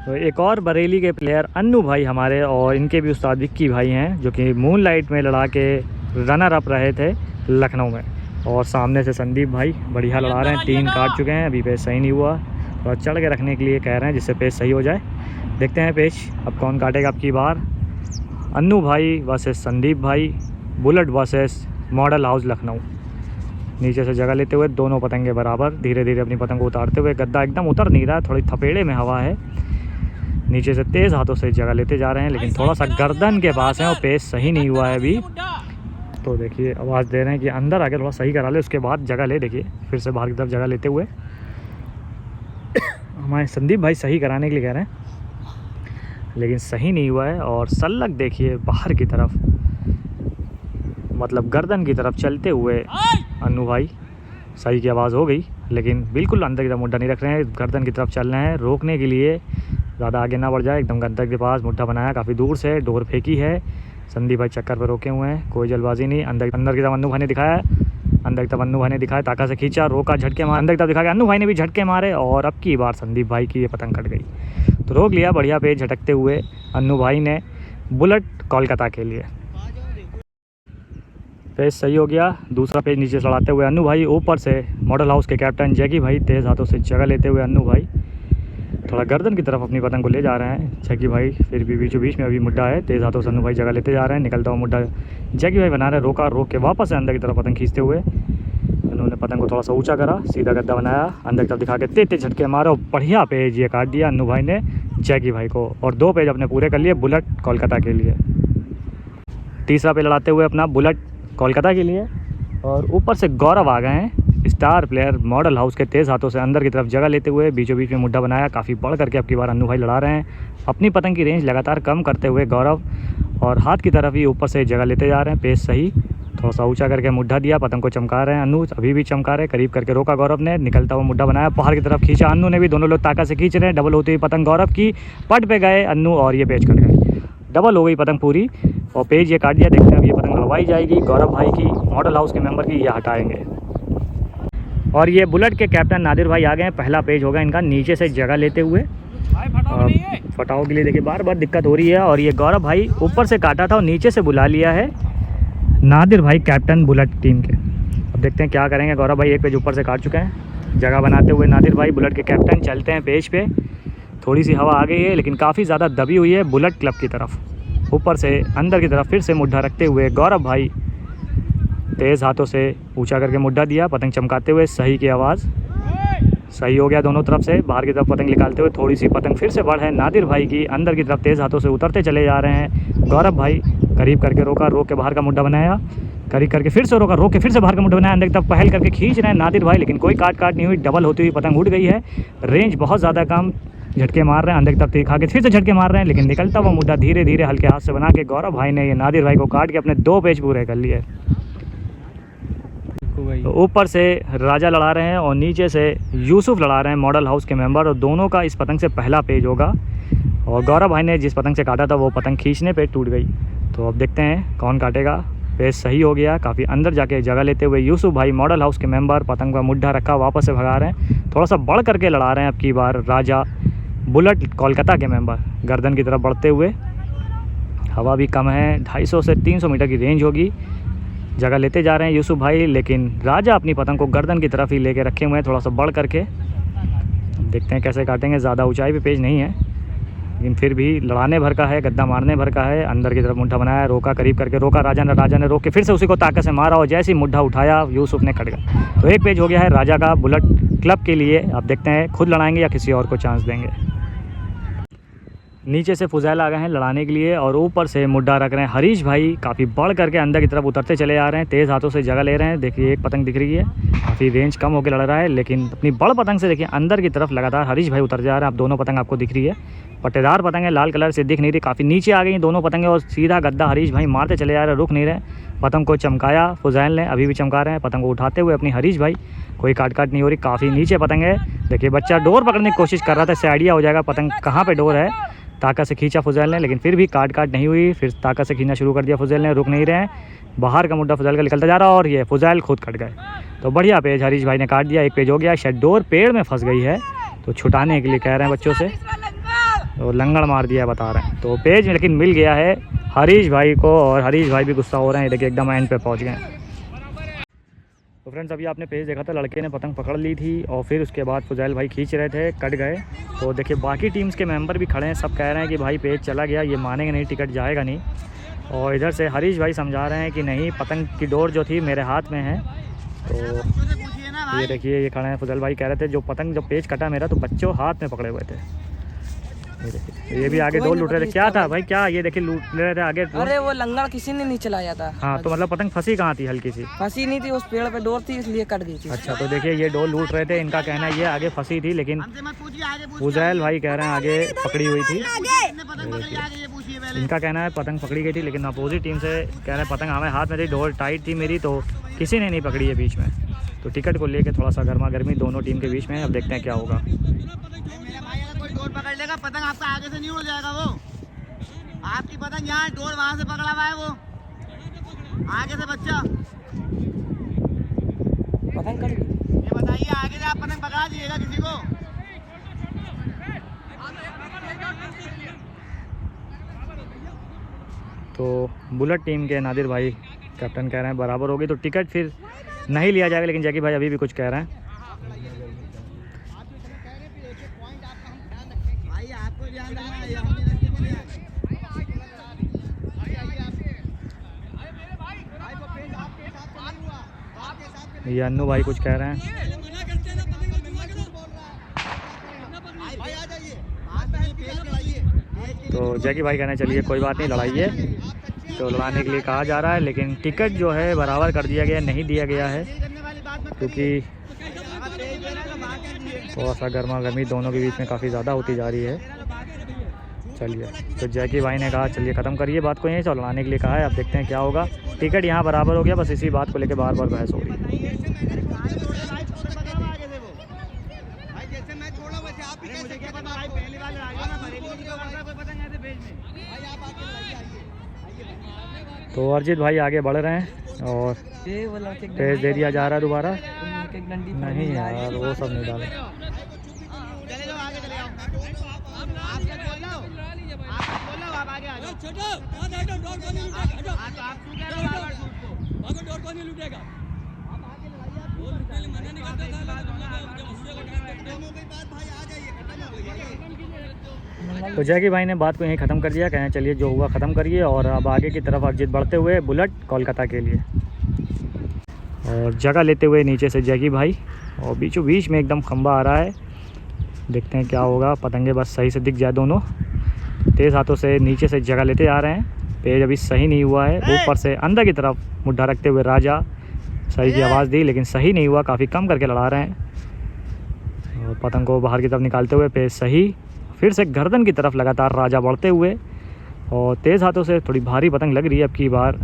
तो एक और बरेली के प्लेयर अन्नू भाई हमारे, और इनके भी उस्ताद विक्की भाई हैं, जो कि मून लाइट में लड़ा के रनर अप रहे थे लखनऊ में। और सामने से संदीप भाई बढ़िया लड़ा रहे हैं, 3 काट चुके हैं, अभी पेज सही नहीं हुआ, थोड़ा चढ़ के रखने के लिए कह रहे हैं जिससे पेज सही हो जाए। देखते हैं पेज अब कौन काटेगा अब की बार। अन्नू भाई वर्सेस संदीप भाई, bullet versus model house Lucknow. नीचे से जगह लेते हुए दोनों पतंगे बराबर, धीरे धीरे अपनी पतंग को उतारते हुए, गद्दा एकदम उतर नहीं रहा है, थोड़ी थपेड़े में हवा है। नीचे से तेज़ हाथों से जगह लेते जा रहे हैं, लेकिन थोड़ा सा गर्दन के पास है और पेज सही नहीं हुआ है अभी। तो देखिए आवाज़ दे रहे हैं कि अंदर आके थोड़ा सही करा ले, उसके बाद जगह ले। देखिए फिर से बाहर की तरफ जगह लेते हुए हमारे संदीप भाई सही कराने के लिए कह रहे हैं, लेकिन सही नहीं हुआ है। और सल्लक देखिए बाहर की तरफ, मतलब गर्दन की तरफ चलते हुए अन्नू भाई, सही की आवाज़ हो गई, लेकिन बिल्कुल अंदर की तरफ मुड्ढा नहीं रख रहे हैं, गर्दन की तरफ चल रहे हैं रोकने के लिए, ज़्यादा आगे ना बढ़ जाए। एकदम गर्दन के पास मुड्ढा बनाया, काफ़ी दूर से डोर फेंकी है, संदीप भाई चक्कर पर रोके हुए हैं, कोई जल्दबाजी नहीं। अंदर की तरफ अन्नू भाई ने दिखाया, अंदर की तरफ अन्नू भाई ने दिखाया, ताका से खींचा, रोका, झटके मारे, अंदर की तरफ दिखा के अन्नू भाई ने भी झटके मारे और अब की बार संदीप भाई की ये पतंग कट गई। तो रोक लिया बढ़िया पेज झटकते हुए अन्नू भाई ने बुलेट कोलकाता के लिए। पेज सही हो गया। दूसरा पेज नीचे से लड़ाते हुए अन्नू भाई, ऊपर से मॉडल हाउस के कैप्टन जैकी भाई तेज़ हाथों से जगह लेते हुए अन्नू भाई थोड़ा गर्दन की तरफ अपनी पतंग को ले जा रहे हैं। जैकी भाई फिर भी बीचों बीच में अभी मुड्ढा है, तेज़ हाथों से अन्नू भाई जगह लेते जा रहे हैं। निकलता हुआ मुड्ढा जैकी भाई बना रहे, रोका, रोक के वापस से अंदर की तरफ पतंग खींचते हुए उन्होंने पतंग को थोड़ा सा ऊंचा करा, सीधा गद्दा बनाया, अंदर की तरफ दिखा के तेज झटके मारे और बढ़िया पेज ये काट दिया अन्नू भाई ने जैकी भाई को और 2 पेज अपने पूरे कर लिए बुलेट कोलकाता के लिए। तीसरा पेज लड़ाते हुए अपना बुलेट कोलकाता के लिए और ऊपर से गौरव आ गए हैं, स्टार प्लेयर मॉडल हाउस के तेज़ हाथों से अंदर की तरफ जगह लेते हुए बीचों बीच में मुड्ढा बनाया। काफ़ी बढ़ करके अब की बार अन्नू भाई लड़ा रहे हैं, अपनी पतंग की रेंज लगातार कम करते हुए गौरव और हाथ की तरफ ही ऊपर से जगह लेते जा रहे हैं। पेज सही, थोड़ा सा ऊंचा करके मुड्ढा दिया, पतंग को चमका रहे हैं अन्नू, अभी भी चमका रहे, करीब करके रोका गौरव ने, निकलता हुआ मुड्ढा बनाया, बाहर की तरफ खींचा अन्नू ने भी, दोनों लोग ताकत से खींच रहे हैं। डबल होती हुई पतंग गौरव की पट पे गए अन्नू और ये पेज कट गए, डबल हो गई पतंग पूरी और पेज ये काट दिया। देखते हैं अब ये पतंग लड़वाई जाएगी गौरव भाई की, मॉडल हाउस के मेंबर की, ये हटाएंगे। और ये बुलेट के कैप्टन नादिर भाई आ गए हैं, पहला पेज होगा इनका नीचे से जगह लेते हुए। फटाओ के लिए देखिए बार बार दिक्कत हो रही है और ये गौरव भाई ऊपर से काटा था और नीचे से बुला लिया है नादिर भाई कैप्टन बुलेट टीम के। अब देखते हैं क्या करेंगे। गौरव भाई एक पेज ऊपर से काट चुके हैं, जगह बनाते हुए नादिर भाई बुलेट के कैप्टन चलते हैं पेज पे। थोड़ी सी हवा आ गई है लेकिन काफ़ी ज़्यादा दबी हुई है बुलेट क्लब की तरफ। ऊपर से अंदर की तरफ फिर से मुड्ढा रखते हुए गौरव भाई तेज़ हाथों से ऊंचा करके मुड्ढा दिया, पतंग चमकाते हुए, सही की आवाज़, सही हो गया दोनों तरफ से। बाहर की तरफ पतंग निकालते हुए थोड़ी सी पतंग फिर से बढ़ है नादिर भाई की, अंदर की तरफ तेज़ हाथों से उतरते चले जा रहे हैं। गौरव भाई करीब करके रोका, रोक के बाहर का मुड्ढा बनाया, करीब करके फिर से रोका, रोक के फिर से बाहर का मुड्ढा बनाया, अंदर की तरफ पहल करके खींच रहे हैं नादिर भाई, लेकिन कोई काट नहीं हुई, डबल होती हुई पतंग उड़ गई है। रेंज बहुत ज़्यादा कम, झटके मार रहे हैं, अंदर की तरफ दिखा के फिर से झटके मार रहे हैं, लेकिन निकलता हुआ मुड्ढा धीरे धीरे हल्के हाथ से बना के गौरव भाई ने ये नादिर भाई को काट के अपने 2 पेज पूरे कर लिए। तो ऊपर से राजा लड़ा रहे हैं और नीचे से यूसुफ लड़ा रहे हैं मॉडल हाउस के मेंबर, और दोनों का इस पतंग से पहला पेज होगा। और गौरव भाई ने जिस पतंग से काटा था वो पतंग खींचने पे टूट गई। तो अब देखते हैं कौन काटेगा। पेज सही हो गया, काफ़ी अंदर जाके जगह लेते हुए यूसुफ भाई मॉडल हाउस के मेंबर पतंग का मुड्ढा रखा, वापस से भगा रहे हैं, थोड़ा सा बढ़ करके लड़ा रहे हैं अब की बार राजा बुलेट कोलकाता के मेंबर, गर्दन की तरफ बढ़ते हुए। हवा भी कम है, 250 से 300 मीटर की रेंज होगी। जगह लेते जा रहे हैं यूसुफ भाई, लेकिन राजा अपनी पतंग को गर्दन की तरफ ही लेके रखे हुए हैं, थोड़ा सा बढ़ करके। देखते हैं कैसे काटेंगे, ज़्यादा ऊंचाई पे पेज नहीं है लेकिन फिर भी लड़ाने भर का है, गद्दा मारने भर का है। अंदर की तरफ मुड्ढा बनाया, रोका, करीब करके रोका, राजा ने रोक के फिर से उसी को ताकत से मारा और जैसे ही मुड्ढा उठाया यूसुफ ने कट गया। तो एक पेज हो गया है राजा का बुलेट क्लब के लिए। अब देखते हैं खुद लड़ाएंगे या किसी और को चांस देंगे। नीचे से फुजैल आ गए हैं लड़ाने के लिए और ऊपर से मुड्ढा रख रहे हैं हरीश भाई, काफ़ी बढ़ करके अंदर की तरफ उतरते चले आ रहे हैं, तेज़ हाथों से जगह ले रहे हैं। देखिए एक पतंग दिख रही है, काफ़ी रेंज कम होकर लड़ रहा है, लेकिन अपनी बड़ पतंग से देखिए अंदर की तरफ लगातार हरीश भाई उतर जा रहे हैं। अब दोनों पतंग आपको दिख रही है, पट्टेदार पतंग है, लाल कलर से दिख नहीं रही, काफ़ी नीचे आ गई दोनों पतंगें और सीधा गद्दा हरीश भाई मारते चले जा रहे हैं, रुक नहीं रहे। पतंग को चमकाया फुजैल ने, अभी भी चमका रहे हैं, पतंग को उठाते हुए अपनी हरीश भाई, कोई काट नहीं हो रही, काफ़ी नीचे पतंग है। देखिए बच्चा डोर पकड़ने की कोशिश कर रहा था, इससे आइडिया हो जाएगा पतंग कहाँ पे डोर है। ताकत से खींचा फुजैल ने, लेकिन फिर भी काट नहीं हुई, फिर ताकत से खींचना शुरू कर दिया फुजैल ने, रुक नहीं रहे हैं। बाहर का मुड्ढा फुजैल का निकलता जा रहा और ये फुजैल खुद कट गए। तो बढ़िया पेज हरीश भाई ने काट दिया, एक पेज हो गया। शायद डोर पेड़ में फंस गई है तो छुटाने के लिए कह रहे हैं बच्चों से, तो लंगड़ मार दिया बता रहे हैं। तो पेज लेकिन मिल गया है हरीश भाई को और हरीश भाई भी गुस्सा हो रहे हैं, देखिए एकदम एंड पे पहुंच गए। तो फ्रेंड्स अभी आपने पेज देखा था, लड़के ने पतंग पकड़ ली थी और फिर उसके बाद फुजैल भाई खींच रहे थे, कट गए। तो देखिए बाकी टीम्स के मेंबर भी खड़े हैं, सब कह रहे हैं कि भाई पेज चला गया, ये मानेंगे नहीं, टिकट जाएगा नहीं। और इधर से हरीश भाई समझा रहे हैं कि नहीं, पतंग की डोर जो थी मेरे हाथ में है। तो ये देखिए ये खड़े हैं, फुजैल भाई कह रहे थे जो पतंग जब पेज कटा मेरा तो बच्चों हाथ में पकड़े हुए थे। ये देखिए ये भी आगे डोर लूट रहे थे, क्या था भाई क्या, ये देखिए लूट ले रहे थे आगे। अरे वो लंगड़ किसी ने नहीं चलाया था। हाँ तो मतलब पतंग फंसी कहाँ थी, हल्की सी फंसी नहीं थी, उस पेड़ पे डोर थी इसलिए कट गई थी। अच्छा तो देखिए ये डोर लूट रहे थे, इनका कहना ये आगे फंसी थी, लेकिन फुजैल भाई कह रहे हैं आगे पकड़ी हुई थी। इनका कहना है पतंग पकड़ी गई थी, लेकिन अपोजिट टीम से कह रहे हैं पतंग हमें हाथ में थी, डोर टाइट थी मेरी, तो किसी ने नहीं पकड़ी है बीच में। तो टिकट को लेके थोड़ा सा गर्मा गर्मी दोनों टीम के बीच में, अब देखते हैं क्या होगा। डोर पकड़ लेगा, पतंग आपका आगे से नहीं हो जाएगा, वो आपकी पतंग यहाँ, डोर वहाँ से पकड़ा हुआ है, वो आगे से बच्चा पतंग कट गई। ये बताइए आगे से आप पतंग पकड़ा दीजिएगा किसी को। तो बुलेट टीम के नादिर भाई कैप्टन कह रहे हैं बराबर होगी तो टिकट फिर नहीं लिया जाएगा, लेकिन जैकी भाई अभी भी कुछ कह रहे हैं। भाई आपको ध्यान रखना है, हम नहीं रखने के लिए आए। ये अन्नू भाई कुछ कह रहे हैं। तो जैकी भाई कहना चलिए कोई बात नहीं लड़ाइए, तो लड़ाने के लिए कहा जा रहा है, लेकिन टिकट जो है बराबर कर दिया गया, नहीं दिया गया है क्योंकि थोड़ा सा गर्मा गर्मी दोनों के बीच में काफ़ी ज़्यादा होती जा रही है। चलिए तो जैकी भाई ने कहा चलिए ख़त्म करिए बात को यहीं से, और लड़ाने के लिए कहा है। अब देखते हैं क्या होगा। टिकट यहाँ बराबर हो गया, बस इसी बात को लेकर बार बार बहस हो रही है। तो अर्जित भाई आगे बढ़ रहे हैं और पेज दे दिया जा रहा है दोबारा। नहीं यार वो सब नहीं डाले। तो जैकी भाई ने बात को यहीं ख़त्म कर दिया, कहना चलिए जो हुआ ख़त्म करिए, और अब आगे की तरफ अर्जित बढ़ते हुए बुलेट कोलकाता के लिए, और जगह लेते हुए नीचे से जैकी भाई, और बीचों बीच में एकदम खंबा आ रहा है। देखते हैं क्या होगा। पतंगे बस सही से दिख जाए दोनों। तेज़ हाथों से नीचे से जगह लेते आ रहे हैं। पेज अभी सही नहीं हुआ है। ऊपर से अंदर की तरफ मुड्ढा रखते हुए राजा सही की आवाज़ दी, लेकिन सही नहीं हुआ, काफ़ी कम करके लड़ा रहे हैं। और पतंग को बाहर की तरफ निकालते हुए पेज सही, फिर से गर्दन की तरफ लगातार राजा बढ़ते हुए, और तेज़ हाथों से थोड़ी भारी पतंग लग रही है अब की बार।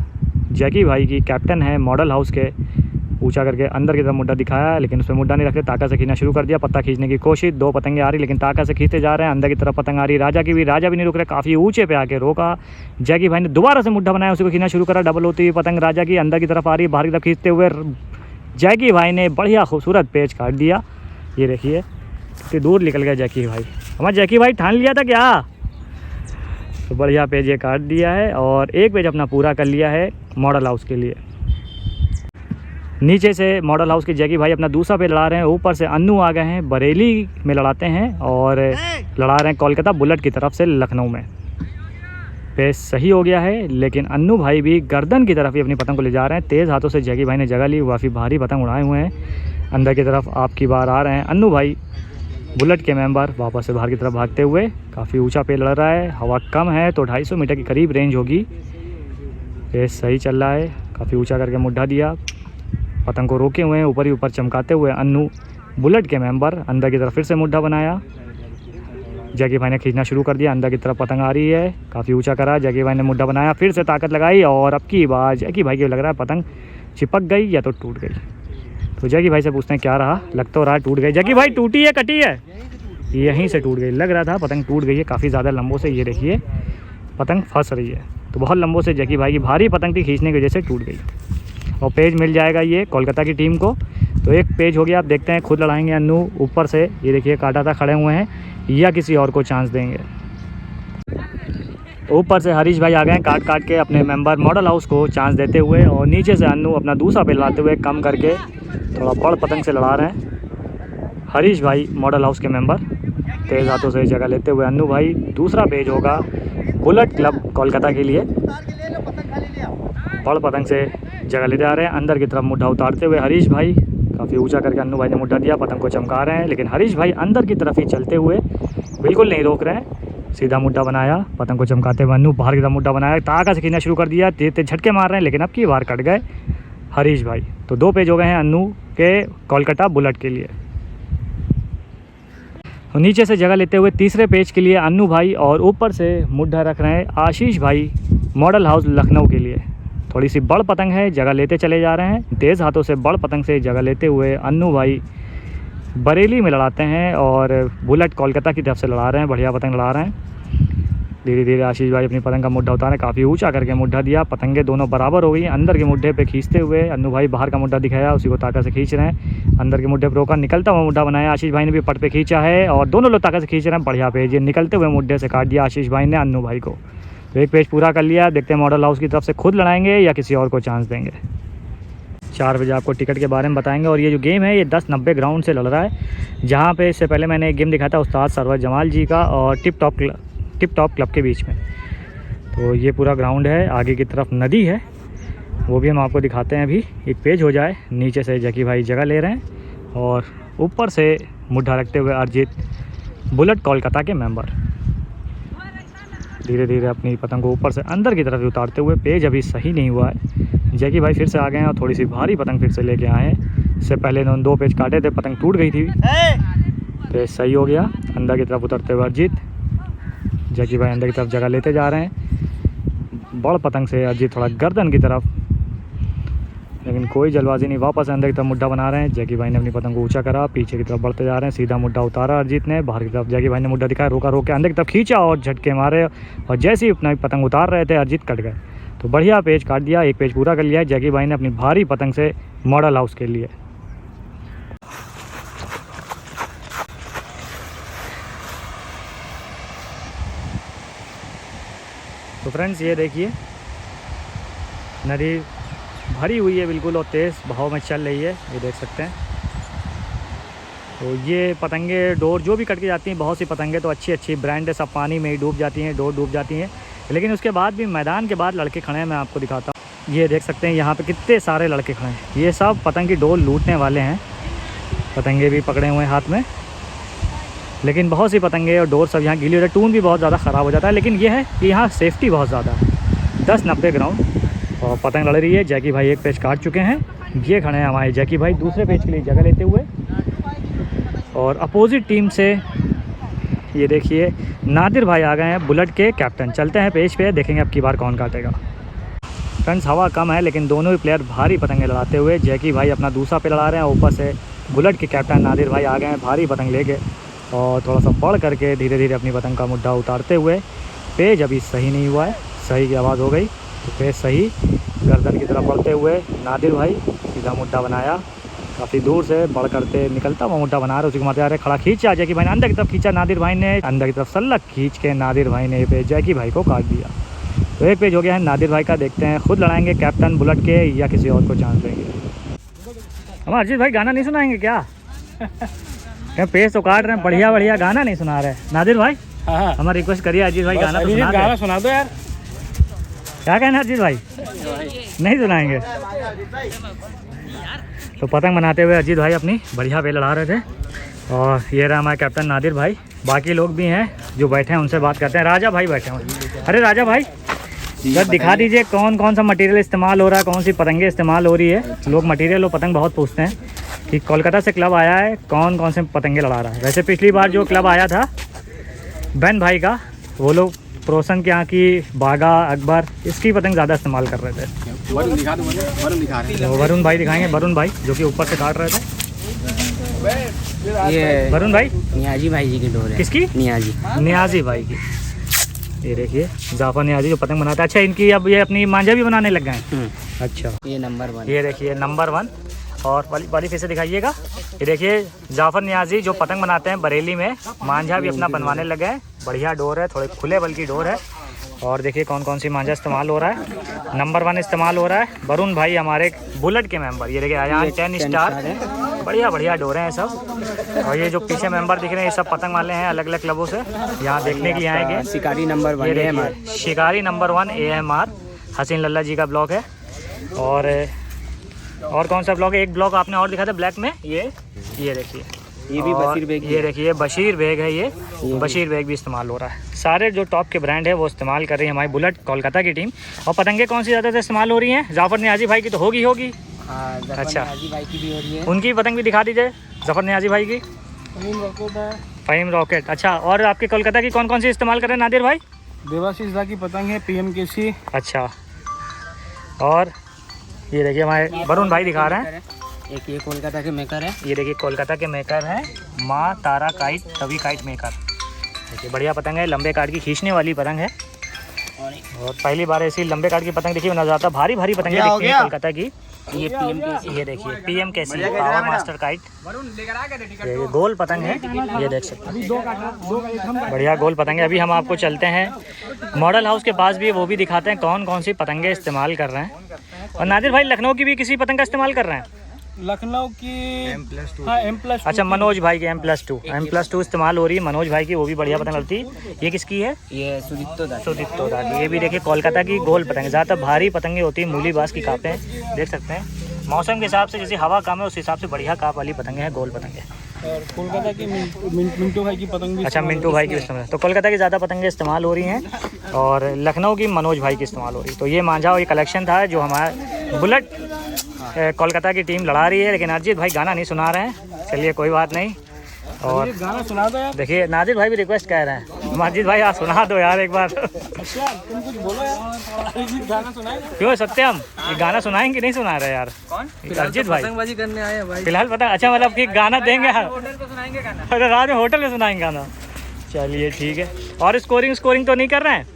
जैकी भाई की कैप्टन है मॉडल हाउस के, ऊंचा करके अंदर की तरफ मुड्ढा दिखाया, लेकिन उसमें मुड्ढा नहीं रखते, ताकत से खींचना शुरू कर दिया। पत्ता खींचने की कोशिश, 2 पतंगे आ रही, लेकिन ताकत से खींचते जा रहे हैं। अंदर की तरफ पतंग आ रही, राजा भी नहीं रुक रहे, काफ़ी ऊंचे पे आके रोका। जैकी भाई ने दोबारा से मुड्ढा बनाया, उसी को खींचना शुरू करा। डबल होती हुई पतंग राजा की अंदर की तरफ आ रही, बाहर की तरफ खींचते हुए जैकी भाई ने बढ़िया खूबसूरत पेज काट दिया। ये देखिए कितनी दूर निकल गया जैकी भाई। हमारा जैकी भाई ठान लिया था क्या, तो बढ़िया पेज ये काट दिया है, और एक पेज अपना पूरा कर लिया है मॉडल हाउस के लिए। नीचे से मॉडल हाउस के जैकी भाई अपना दूसरा पेज लड़ा रहे हैं। ऊपर से अन्नू आ गए हैं, बरेली में लड़ाते हैं, और लड़ा रहे हैं कोलकाता बुलेट की तरफ से लखनऊ में। पेज सही हो गया है, लेकिन अन्नू भाई भी गर्दन की तरफ ही अपनी पतंग को ले जा रहे हैं। तेज़ हाथों से जैकी भाई ने जगह ली, काफ़ी भारी पतंग उड़ाए हुए हैं। अंदर की तरफ आपकी बार आ रहे हैं अन्नू भाई, बुलेट के मेंबर, वापस से बाहर की तरफ भागते हुए। काफ़ी ऊंचा पेड़ लड़ रहा है, हवा कम है तो 250 मीटर के करीब रेंज होगी। पेज सही चल रहा है, काफ़ी ऊंचा करके मुड्ढा दिया, पतंग को रोके हुए हैं, ऊपर ही ऊपर चमकाते हुए अन्नू बुलेट के मेंबर। अंदर की तरफ फिर से मुड्ढा बनाया, जैकी भाई ने खींचना शुरू कर दिया। अंदर की तरफ पतंग आ रही है, काफ़ी ऊंचा करा, जैकी भाई ने मुड्ढा बनाया, फिर से ताकत लगाई, और अब की बार जैकी भाई को लग रहा है पतंग चिपक गई या तो टूट गई। तो जैकी भाई से पूछते हैं क्या रहा। लग तो रहा है टूट गई। जैकी भाई टूटी है कटी है, यहीं से टूट गई, लग रहा था पतंग टूट गई है काफ़ी ज़्यादा लंबों से। ये देखिए पतंग फंस रही है, तो बहुत लंबों से जैकी भाई की भारी पतंग थी, खींचने की वजह से टूट गई। और पेज मिल जाएगा ये कोलकाता की टीम को। तो एक पेज हो गया, आप देखते हैं खुद लड़ाएंगे अन्नू ऊपर से। ये देखिए काटा था खड़े हुए हैं, या किसी और को चांस देंगे। तो ऊपर से हरीश भाई आ गए हैं, काट काट के अपने मेंबर मॉडल हाउस को चांस देते हुए, और नीचे से अन्नू अपना दूसरा पेज लाते हुए कम करके थोड़ा बड़ पतंग से लड़ा रहे हैं। हरीश भाई मॉडल हाउस के मेंबर, तेज़ हाथों से जगह लेते हुए अन्नू भाई। दूसरा पेज होगा बुलेट क्लब कोलकाता के लिए, बड़ पतंग से जगह लेते आ रहे हैं। अंदर की तरफ मुड्ढा उतारते हुए हरीश भाई, काफ़ी ऊंचा करके अन्नू भाई ने मुड्ढा दिया, पतंग को चमका रहे हैं, लेकिन हरीश भाई अंदर की तरफ ही चलते हुए बिल्कुल नहीं रोक रहे हैं। सीधा मुड्ढा बनाया, पतंग को चमकाते हुए अन्नू बाहर की तरफ मुड्ढा बनाया, ताकत से खींचना शुरू कर दिया, तेज तेज झटके मार रहे हैं, लेकिन अब की बार कट गए हरीश भाई। तो 2 पेज हो गए हैं अन्नू के कोलकाता बुलेट के लिए। नीचे से जगह लेते हुए तीसरे पेज के लिए अन्नू भाई, और ऊपर से मुड्ढा रख रहे हैं आशीष भाई मॉडल हाउस लखनऊ के लिए। थोड़ी सी बड़ पतंग है, जगह लेते चले जा रहे हैं। तेज़ हाथों से बड़ पतंग से जगह लेते हुए अन्नू भाई बरेली में लड़ाते हैं, और बुलेट कोलकाता की तरफ से लड़ा रहे हैं, बढ़िया पतंग लड़ा रहे हैं। धीरे धीरे आशीष भाई अपनी पतंग का मुड्ढा उतारे, काफ़ी ऊंचा करके मुड्ढा दिया। पतंगे दोनों बराबर हो गई। अंदर के मुड्ढे पे खींचते हुए अन्नू भाई बाहर का मुड्ढा दिखाया, उसी को ताकत से खींच रहे हैं। अंदर के मुड्ढे पर रोका, निकलता हुआ मुड्ढा बनाया। आशीष भाई ने भी पट पे खींचा है और दोनों लोग ताकत से खींच रहे हैं। बढ़िया पेज, ये निकलते हुए मुड्ढे से काट दिया आशीष भाई ने अन्नू भाई को। तो एक पेज पूरा कर लिया। देखते हैं मॉडल हाउस की तरफ से खुद लड़ाएंगे या किसी और को चांस देंगे। 4 बजे आपको टिकट के बारे में बताएंगे। और ये जो गेम है ये 1090 ग्राउंड से लड़ रहा है, जहाँ पे इससे पहले मैंने एक गेम दिखाया था उस्ताद सरवर जमाल जी का और टिप टॉप क्लब के बीच में। तो ये पूरा ग्राउंड है, आगे की तरफ नदी है, वो भी हम आपको दिखाते हैं। अभी एक पेज हो जाए। नीचे से जकी भाई जगह ले रहे हैं और ऊपर से मुड्ढा रखते हुए अरिजीत, बुलेट कोलकाता के मेंबर, धीरे धीरे अपनी पतंग को ऊपर से अंदर की तरफ उतारते हुए। पेज अभी सही नहीं हुआ है। जैकी भाई फिर से आ गए हैं और थोड़ी सी भारी पतंग फिर से लेके आए हैं। इससे पहले इन्होंने 2 पेज काटे थे, पतंग टूट गई थी। पेज सही हो गया। अंदर की तरफ उतरते हुए अरिजीत, जैकी भाई अंदर की तरफ जगह लेते जा रहे हैं। बड़ पतंग से अरिजीत थोड़ा गर्दन की तरफ, लेकिन कोई जल्दबाजी नहीं। वापस अंदर की तरफ मुड्ढा बना रहे हैं। जैकी भाई ने अपनी पतंग को ऊंचा करा, पीछे की तरफ बढ़ते जा रहे हैं। सीधा मुड्ढा उतारा अरिजीत ने, बाहर की तरफ जैकी भाई ने मुड्ढा दिखाया, रोका, रोक के अंदर की तरफ खींचा और झटके मारे। और जैसे ही अपना पतंग उतार रहे थे अरिजीत कट गए। तो बढ़िया पेज काट दिया, एक पेज पूरा कर लिया जैकी भाई ने अपनी भारी पतंग से मॉडल हाउस के लिए। तो फ्रेंड्स ये देखिए नदी भरी हुई है बिल्कुल और तेज़ बहाव में चल रही है, ये देख सकते हैं। तो ये पतंगे डोर जो भी कट के जाती हैं, बहुत सी पतंगे तो अच्छी अच्छी ब्रांड है, सब पानी में ही डूब जाती हैं, डोर डूब जाती हैं। लेकिन उसके बाद भी मैदान के बाद लड़के खड़े हैं, मैं आपको दिखाता हूँ। ये देख सकते हैं यहाँ पे कितने सारे लड़के खड़े हैं। ये सब पतंग की डोर लूटने वाले हैं। पतंगे भी पकड़े हुए हैं हाथ में, लेकिन बहुत सी पतंगे और डोर सब यहाँ गीली हो जाती है। टून भी बहुत ज़्यादा ख़राब हो जाता है। लेकिन ये है कि यहाँ सेफ्टी बहुत ज़्यादा है। 1090 ग्राउंड और पतंग लड़ रही है। जैकी भाई एक पेज काट चुके हैं। ये खड़े हैं हमारे जैकी भाई दूसरे पेज के लिए जगह लेते हुए। और अपोजिट टीम से ये देखिए नादिर भाई आ गए हैं, बुलेट के कैप्टन। चलते हैं पेज पे, देखेंगे अब की बार कौन काटेगा। फ्रेंड्स हवा कम है लेकिन दोनों ही प्लेयर भारी पतंगे लड़ाते हुए। जैकी भाई अपना दूसरा पे लड़ा रहे हैं, ऊपर से बुलेट के कैप्टन नादिर भाई आ गए हैं भारी पतंग लेके और थोड़ा सा बढ़ करके धीरे धीरे अपनी पतंग का मुड्ढा उतारते हुए। पेज अभी सही नहीं हुआ है, सही की आवाज़ हो गई तो पेज सही। गर्दन की तरफ बढ़ते हुए नादिर भाई सीधा मुड्ढा बनाया, काफ़ी दूर से बढ़ करते निकलता हुआ मुड्ढा बना रहे, उसी को मारते आ रहे। खड़ा खींचा जैकी भाई ने, अंदर की तरफ खींचा नादिर भाई ने, अंदर की तरफ सल्लक खींच के नादिर भाई ने पेज जैकी भाई को काट दिया। तो एक पेज हो गया है नादिर भाई का। देखते हैं खुद लड़ाएंगे कैप्टन बुलेट के या किसी और को चांस देंगे। हम अरिजीत भाई गाना नहीं सुनाएंगे क्या? क्या पेज तो काट रहे हैं, बढ़िया बढ़िया गाना नहीं सुना रहे नादिर भाई। हाँ हमारा रिक्वेस्ट करिए अरिजीत भाई गाना तो गाना सुना दो यार। क्या कहना अरिजीत भाई? नहीं सुनाएंगे। तो पतंग बनाते हुए अरिजीत भाई अपनी बढ़िया पे लड़ा रहे थे। और ये रहा हमारे कैप्टन नादिर भाई। बाकी लोग भी हैं जो बैठे हैं, उनसे बात करते हैं। राजा भाई बैठे हैं। अरे राजा भाई जब दिखा दीजिए कौन कौन सा मटेरियल इस्तेमाल हो रहा है, कौन सी पतंगे इस्तेमाल हो रही है। लोग मटेरियल और पतंग बहुत पूछते हैं कि कोलकाता से क्लब आया है, कौन कौन से पतंगे लड़ा रहा है। वैसे पिछली बार जो क्लब आया था बहन भाई का, वो लोग प्रोसन के यहाँ की बागा अकबर इसकी पतंग ज़्यादा इस्तेमाल कर रहे थे। वरुण भाई दिखाएंगे, वरुण भाई जो कि ऊपर से काट रहे थे। ये वरुण भाई नियाजी भाई जी की डोर है। किसकी? नियाजी भाई की। ये देखिए जाफर नियाजी जो पतंग बनाता है। अच्छा इनकी अब ये अपनी मांझा भी बनाने लग गए हैं। अच्छा ये नंबर 1। ये देखिए नंबर 1 और वाली फिर से दिखाइएगा। ये देखिए जाफर नियाजी जो पतंग बनाते हैं बरेली में, मांझा भी अपना बनवाने लगे हैं। बढ़िया डोर है, थोड़े खुले बल की डोर है। और देखिए कौन कौन सी मांझा इस्तेमाल हो रहा है। नंबर 1 इस्तेमाल हो रहा है। वरुण भाई हमारे बुलेट के मेंबर। ये देखिए आया 10 स्टार, बढ़िया बढ़िया डोर हैं सब। और ये जो पीछे मेंबर दिख रहे हैं ये सब पतंग वाले हैं अलग अलग क्लबों से, यहाँ देखने के लिए आएंगे। शिकारी नंबर 1 AMR। शिकारी नंबर 1 AMR हसीन लल्ला जी का ब्लॉक है। और कौन सा ब्लॉक है? एक ब्लॉक आपने और दिखा था ब्लैक में, ये देखिए ये भी बशीर बेग। ये देखिए बशीर बेग है, ये बशीर बेग भी इस्तेमाल हो रहा है। सारे जो टॉप के ब्रांड है वो इस्तेमाल कर रही है हमारी बुलेट कोलकाता की टीम। और पतंगे कौन सी ज़्यादा इस्तेमाल हो रही हैं? जाफर नियाजी भाई की तो होगी। अच्छा भाई की भी हो रही है। उनकी पतंग भी दिखा दीजिए जाफर नियाजी भाई की। फ़हीम रॉकेट। अच्छा और आपके कोलकाता की कौन कौन सी इस्तेमाल कर रहे हैं नादिर भाई? देवाशीष दा की पतंग है PMKC। अच्छा और ये देखिए हमारे वरुण भाई दिखा रहे हैं। एक ये कोलकाता के मेकर है। ये देखिए कोलकाता के मेकर हैं माँ तारा काइट, तभी काइट मेकर। देखिए बढ़िया पतंग है, लंबे काट की खींचने वाली पतंग है। और पहली बार ऐसी लंबे काट की पतंग देखिए ना, ज़्यादा भारी भारी पतंग दिखती है कोलकाता की। ये PMKC। ये देखिए PMKC पावर मास्टर काइट, ये गोल पतंग है, ये देख सकते हैं बढ़िया गोल पतंग है। अभी हम आपको चलते हैं मॉडल हाउस के पास भी, वो भी दिखाते हैं कौन कौन सी पतंगे इस्तेमाल कर रहे हैं। और नादिर भाई लखनऊ की भी किसी पतंग का इस्तेमाल कर रहे हैं? लखनऊ की M+2। हाँ M+2। अच्छा मनोज भाई की M+2 इस्तेमाल हो रही है मनोज भाई की, वो भी बढ़िया पतंग लगती है। ये किसकी है? ये सुदीप्तो दा की। ये भी देखिए कोलकाता की गोल पतंग, ज़्यादातर भारी पतंगे होती है, मूली बास की कापें देख सकते हैं। मौसम के हिसाब से जैसे हवा कम है उस हिसाब से बढ़िया काप वाली पतंगे हैं, गोल पतंगे। और कोलकाता की मिंटू भाई की पतंग भी। अच्छा मिंटू भाई की इस्तेमाल, तो कोलकाता की ज़्यादा पतंगे इस्तेमाल हो रही हैं और लखनऊ की मनोज भाई की इस्तेमाल हो रही है। तो ये मांझा और ये कलेक्शन था जो हमारा बुलेट कोलकाता की टीम लड़ा रही है, लेकिन अरिजीत भाई गाना नहीं सुना रहे हैं। चलिए कोई बात नहीं। और गाना सुना दो यार। देखिए नादिर भाई भी रिक्वेस्ट कह रहे हैं, अरिजीत भाई आप सुना दो यार एक बार। अच्छा तुम कुछ बोलो यार, गाना सुनाए। क्यों सत्यम, ये गाना सुनाएंगे नहीं सुना रहे यार? कौन? अरिजीत भाई पतंगबाजी करने आए हैं भाई। फिलहाल पता, अच्छा मतलब कि गाना देंगे अरे रात में होटल में सुनाएंगे गाना। चलिए ठीक है। और स्कोरिंग तो नहीं कर रहे हैं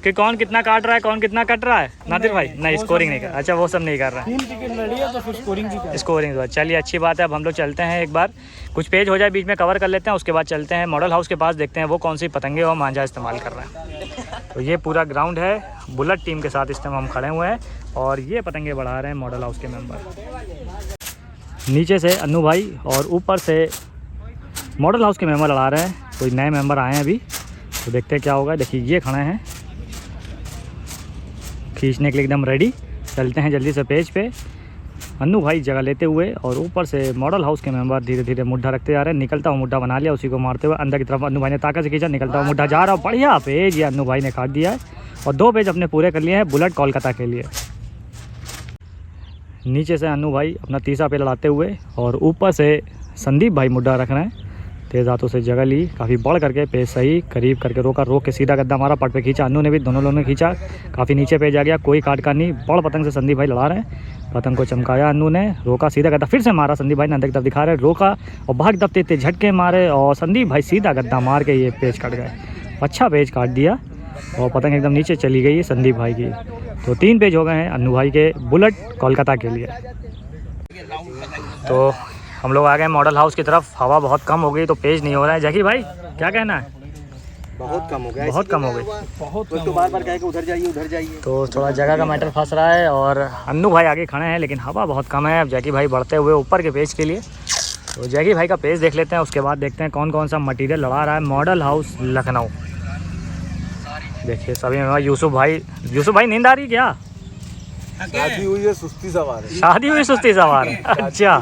कि कौन कितना काट रहा है कौन कितना कट रहा है? नादिर भाई नहीं स्कोरिंग नहीं कर, अच्छा वो सब नहीं कर रहा है। 3 टिकट लड़ी है तो फिर स्कोरिंग की क्या? स्कोरिंग तो चलिए अच्छी बात है। अब हम लोग चलते हैं, एक बार कुछ पेज हो जाए बीच में कवर कर लेते हैं, उसके बाद चलते हैं मॉडल हाउस के पास, देखते हैं वो कौन सी पतंगे और मांझा इस्तेमाल कर रहे हैं। तो ये पूरा ग्राउंड है, बुलेट टीम के साथ इस टाइम हम खड़े हुए हैं और ये पतंगे बढ़ा रहे हैं मॉडल हाउस के मेंबर। नीचे से अन्नू भाई और ऊपर से मॉडल हाउस के मेंबर लड़ा रहे हैं। कोई नए मेंबर आए हैं अभी, तो देखते हैं क्या होगा। देखिए ये खड़े हैं खींचने के लिए एकदम रेडी। चलते हैं जल्दी से पेज पे। अन्नू भाई जगह लेते हुए और ऊपर से मॉडल हाउस के मेंबर धीरे धीरे मुड्ढा रखते जा रहे हैं। निकलता हुआ मुड्ढा बना लिया, उसी को मारते हुए अंदर की तरफ अन्नू भाई ने ताकत से खींचा, निकलता हुआ मुड्ढा जा रहा। बढ़िया पेज ये अन्नू भाई ने काट दिया है और 2 पेज अपने पूरे कर लिए हैं बुलेट कोलकाता के लिए। नीचे से अन्नू भाई अपना तीसरा पेज लड़ाते हुए और ऊपर से संदीप भाई मुड्ढा रख रहे हैं। तेज़ हाथों से जगह ली, काफ़ी बढ़ करके पेज सही करीब करके रोका, रोक के सीधा गद्दा मारा, पट पे खींचा अन्नू ने भी, दोनों लोगों ने खींचा, काफ़ी नीचे पेज आ गया। कोई काट का नहीं, बड़ पतंग से संदीप भाई लड़ा रहे हैं। पतंग को चमकाया अन्नू ने, रोका सीधा गद्दा, फिर से मारा संदीप भाई ने, अंदर की तरफ दिखा रहे, रोका और भाग दबते थे झटके मारे और संदीप भाई सीधा गद्दा मार के ये पेज काट गए। अच्छा पेज काट दिया और पतंग एकदम नीचे चली गई है संदीप भाई की। तो 3 पेज हो गए हैं अन्नू भाई के बुलेट कोलकाता के लिए। तो हम लोग आ गए मॉडल हाउस की तरफ। हवा बहुत कम हो गई तो पेज नहीं हो रहा है। जैकी भाई क्या कहना है? बहुत कम हो गया, बहुत कम हो गई, बहुत तो बार कहेगा उधर जाइए। तो थोड़ा जगह का मैटर फंस रहा है और अन्नू भाई आगे खड़े हैं, लेकिन हवा बहुत कम है। अब जैकी भाई बढ़ते हुए ऊपर के पेज के लिए, तो जैकी भाई का पेज देख लेते हैं, उसके बाद देखते हैं कौन कौन सा मटीरियल लड़ा रहा है मॉडल हाउस लखनऊ। देखिए सभी में यूसुफ भाई नींद आ रही क्या? शादी हुई है सुस्ती सवार है। शादी हुई सुस्ती सवार है, अच्छा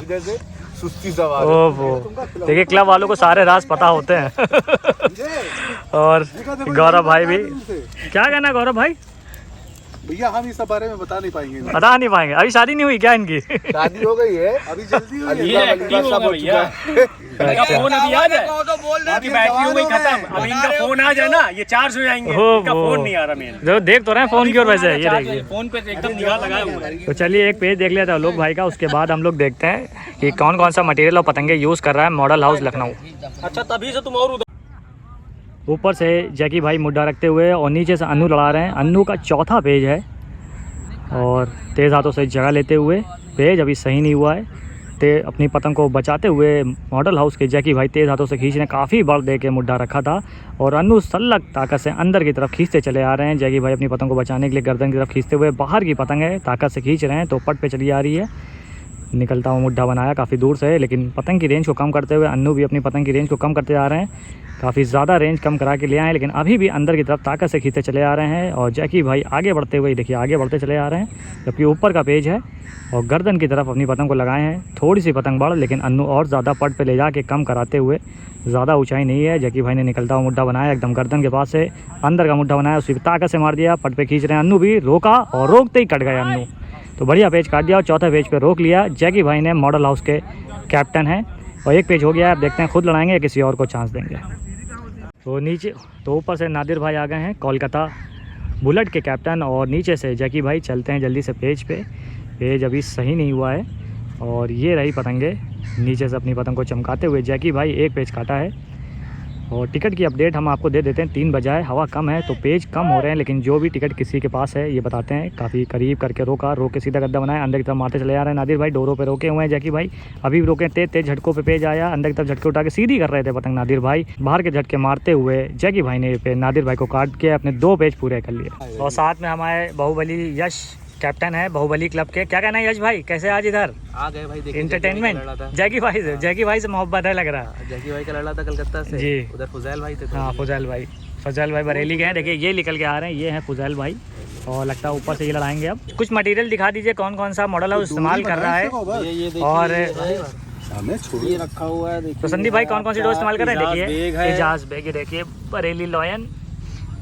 सुस्ती सवार ओहो। देखिए क्लब वालों को सारे राज पता होते हैं। और गौरव भाई भी, क्या कहना है गौरव भाई? भैया हम इस बारे में बता नहीं पाएंगे। अभी शादी नहीं हुई क्या इनकी? शादी हो गई है, अभी जल्दी हुई है। फोन अभी आ जाए, आपकी बैटरी हो गई खत्म, अभी इनका फोन आ जाए ना ये चार्ज हो जाएंगे। इनका फोन नहीं आ रहा मेरा, जो देख तो रहे हैं फोन की ओर वैसे, ये देखिए फोन पे एकदम निगाह लगाए हुए हैं। तो चलिए एक पेज देख लेते हैं लोग भाई का, उसके बाद हम लोग देखते हैं कि कौन कौन सा मटेरियल और पतंगे यूज़ कर रहा है मॉडल हाउस लखनऊ। अच्छा तभी से तुम और ऊपर से जैकी भाई मुड्ढा रखते हुए और नीचे से अन्नू लड़ा रहे हैं। अन्नू का चौथा पेज है और तेज़ हाथों से जगह लेते हुए, पेज अभी सही नहीं हुआ है। अपनी पतंग को बचाते हुए मॉडल हाउस के जैकी भाई तेज़ हाथों से खींचने, काफ़ी बल दे के मुड्ढा रखा था और अन्नू सल्लग ताकत से अंदर की तरफ खींचते चले आ रहे हैं। जैकी भाई अपनी पतंग को बचाने के लिए गर्दन की तरफ खींचते हुए, बाहर की पतंग है ताकत से खींच रहे हैं तो पट पे चली आ रही है। निकलता हुआ मुड्ढा बनाया काफ़ी दूर से, लेकिन पतंग की रेंज को कम करते हुए अन्नू भी अपनी पतंग की रेंज को कम करते जा रहे हैं। काफ़ी ज़्यादा रेंज कम करा के ले आए, लेकिन अभी भी अंदर की तरफ ताकत से खींचते चले आ रहे हैं। और जैकी भाई आगे बढ़ते हुए, देखिए आगे बढ़ते चले आ रहे हैं, जबकि ऊपर का पेज है और गर्दन की तरफ अपनी पतंग को लगाए हैं। थोड़ी सी पतंग बढ़, लेकिन अन्नू और ज़्यादा पट पे ले जाके कम कराते हुए, ज़्यादा ऊंचाई नहीं है। जैकी भाई ने निकलता हुआ मुड्ढा बनाया, एकदम गर्दन के पास से अंदर का मुड्ढा बनाया, उसी ताकत से मार दिया, पट पे खींच रहे हैं। अन्नू भी रोका और रोकते ही कट गए अन्नू, तो बढ़िया पेज काट दिया और चौथे पेज पे रोक लिया। जैकी भाई ने मॉडल हाउस के कैप्टन हैं और एक पेज हो गया है। अब देखते हैं खुद लड़ाएंगे या किसी और को चांस देंगे। तो नीचे तो ऊपर से नादिर भाई आ गए हैं कोलकाता बुलेट के कैप्टन और नीचे से जैकी भाई। चलते हैं जल्दी से पेज पे, पेज अभी सही नहीं हुआ है और ये रही पतंगे नीचे से अपनी पतंग को चमकाते हुए। जैकी भाई एक पेज काटा है और टिकट की अपडेट हम आपको दे देते हैं 3 बजाए, हवा कम है तो पेज कम हो रहे हैं, लेकिन जो भी टिकट किसी के पास है ये बताते हैं। काफ़ी करीब करके रोक के सीधा गद्दा बनाया, अंदर की तरफ मारते चले जा रहे हैं। नादिर भाई डोरों पे रोके हुए हैं, जैकी भाई अभी भी रोके, तेज झटकों पे पेज आया, अंदर की तरफ झटके उठा के सीधी कर रहे थे पतंग नादिर भाई। बाहर के झटके मारते हुए जैकी भाई ने पे नादिर भाई को काट के अपने 2 पेज पूरे कर लिए। और साथ में हमारे बाहुबली यश कैप्टन है बाहुबली क्लब के। क्या कहना है यश भाई, कैसे आज इधर आ गए भाई, देखिए इंटरटेनमेंट? जैकी भाई से मोहब्बत है लग रहा है। जैकी भाई का लड़ा था कलकत्ता से जी, उधर फुजैल भाई थे। हाँ फुजैल भाई बरेली के हैं। देखिए ये निकल के आ रहे हैं, ये हैं फुजैल भाई, और लगता है ऊपर से ये लड़ाएंगे। अब कुछ मटेरियल दिखा दीजिए, कौन कौन सा मॉडल है इस्तेमाल कर रहा है। और ये रखा हुआ है, तो संदीप भाई कौन कौन सी डोर इस्तेमाल कर रहे हैं? देखिए एजाज बैग, ये देखिए बरेली लॉयन,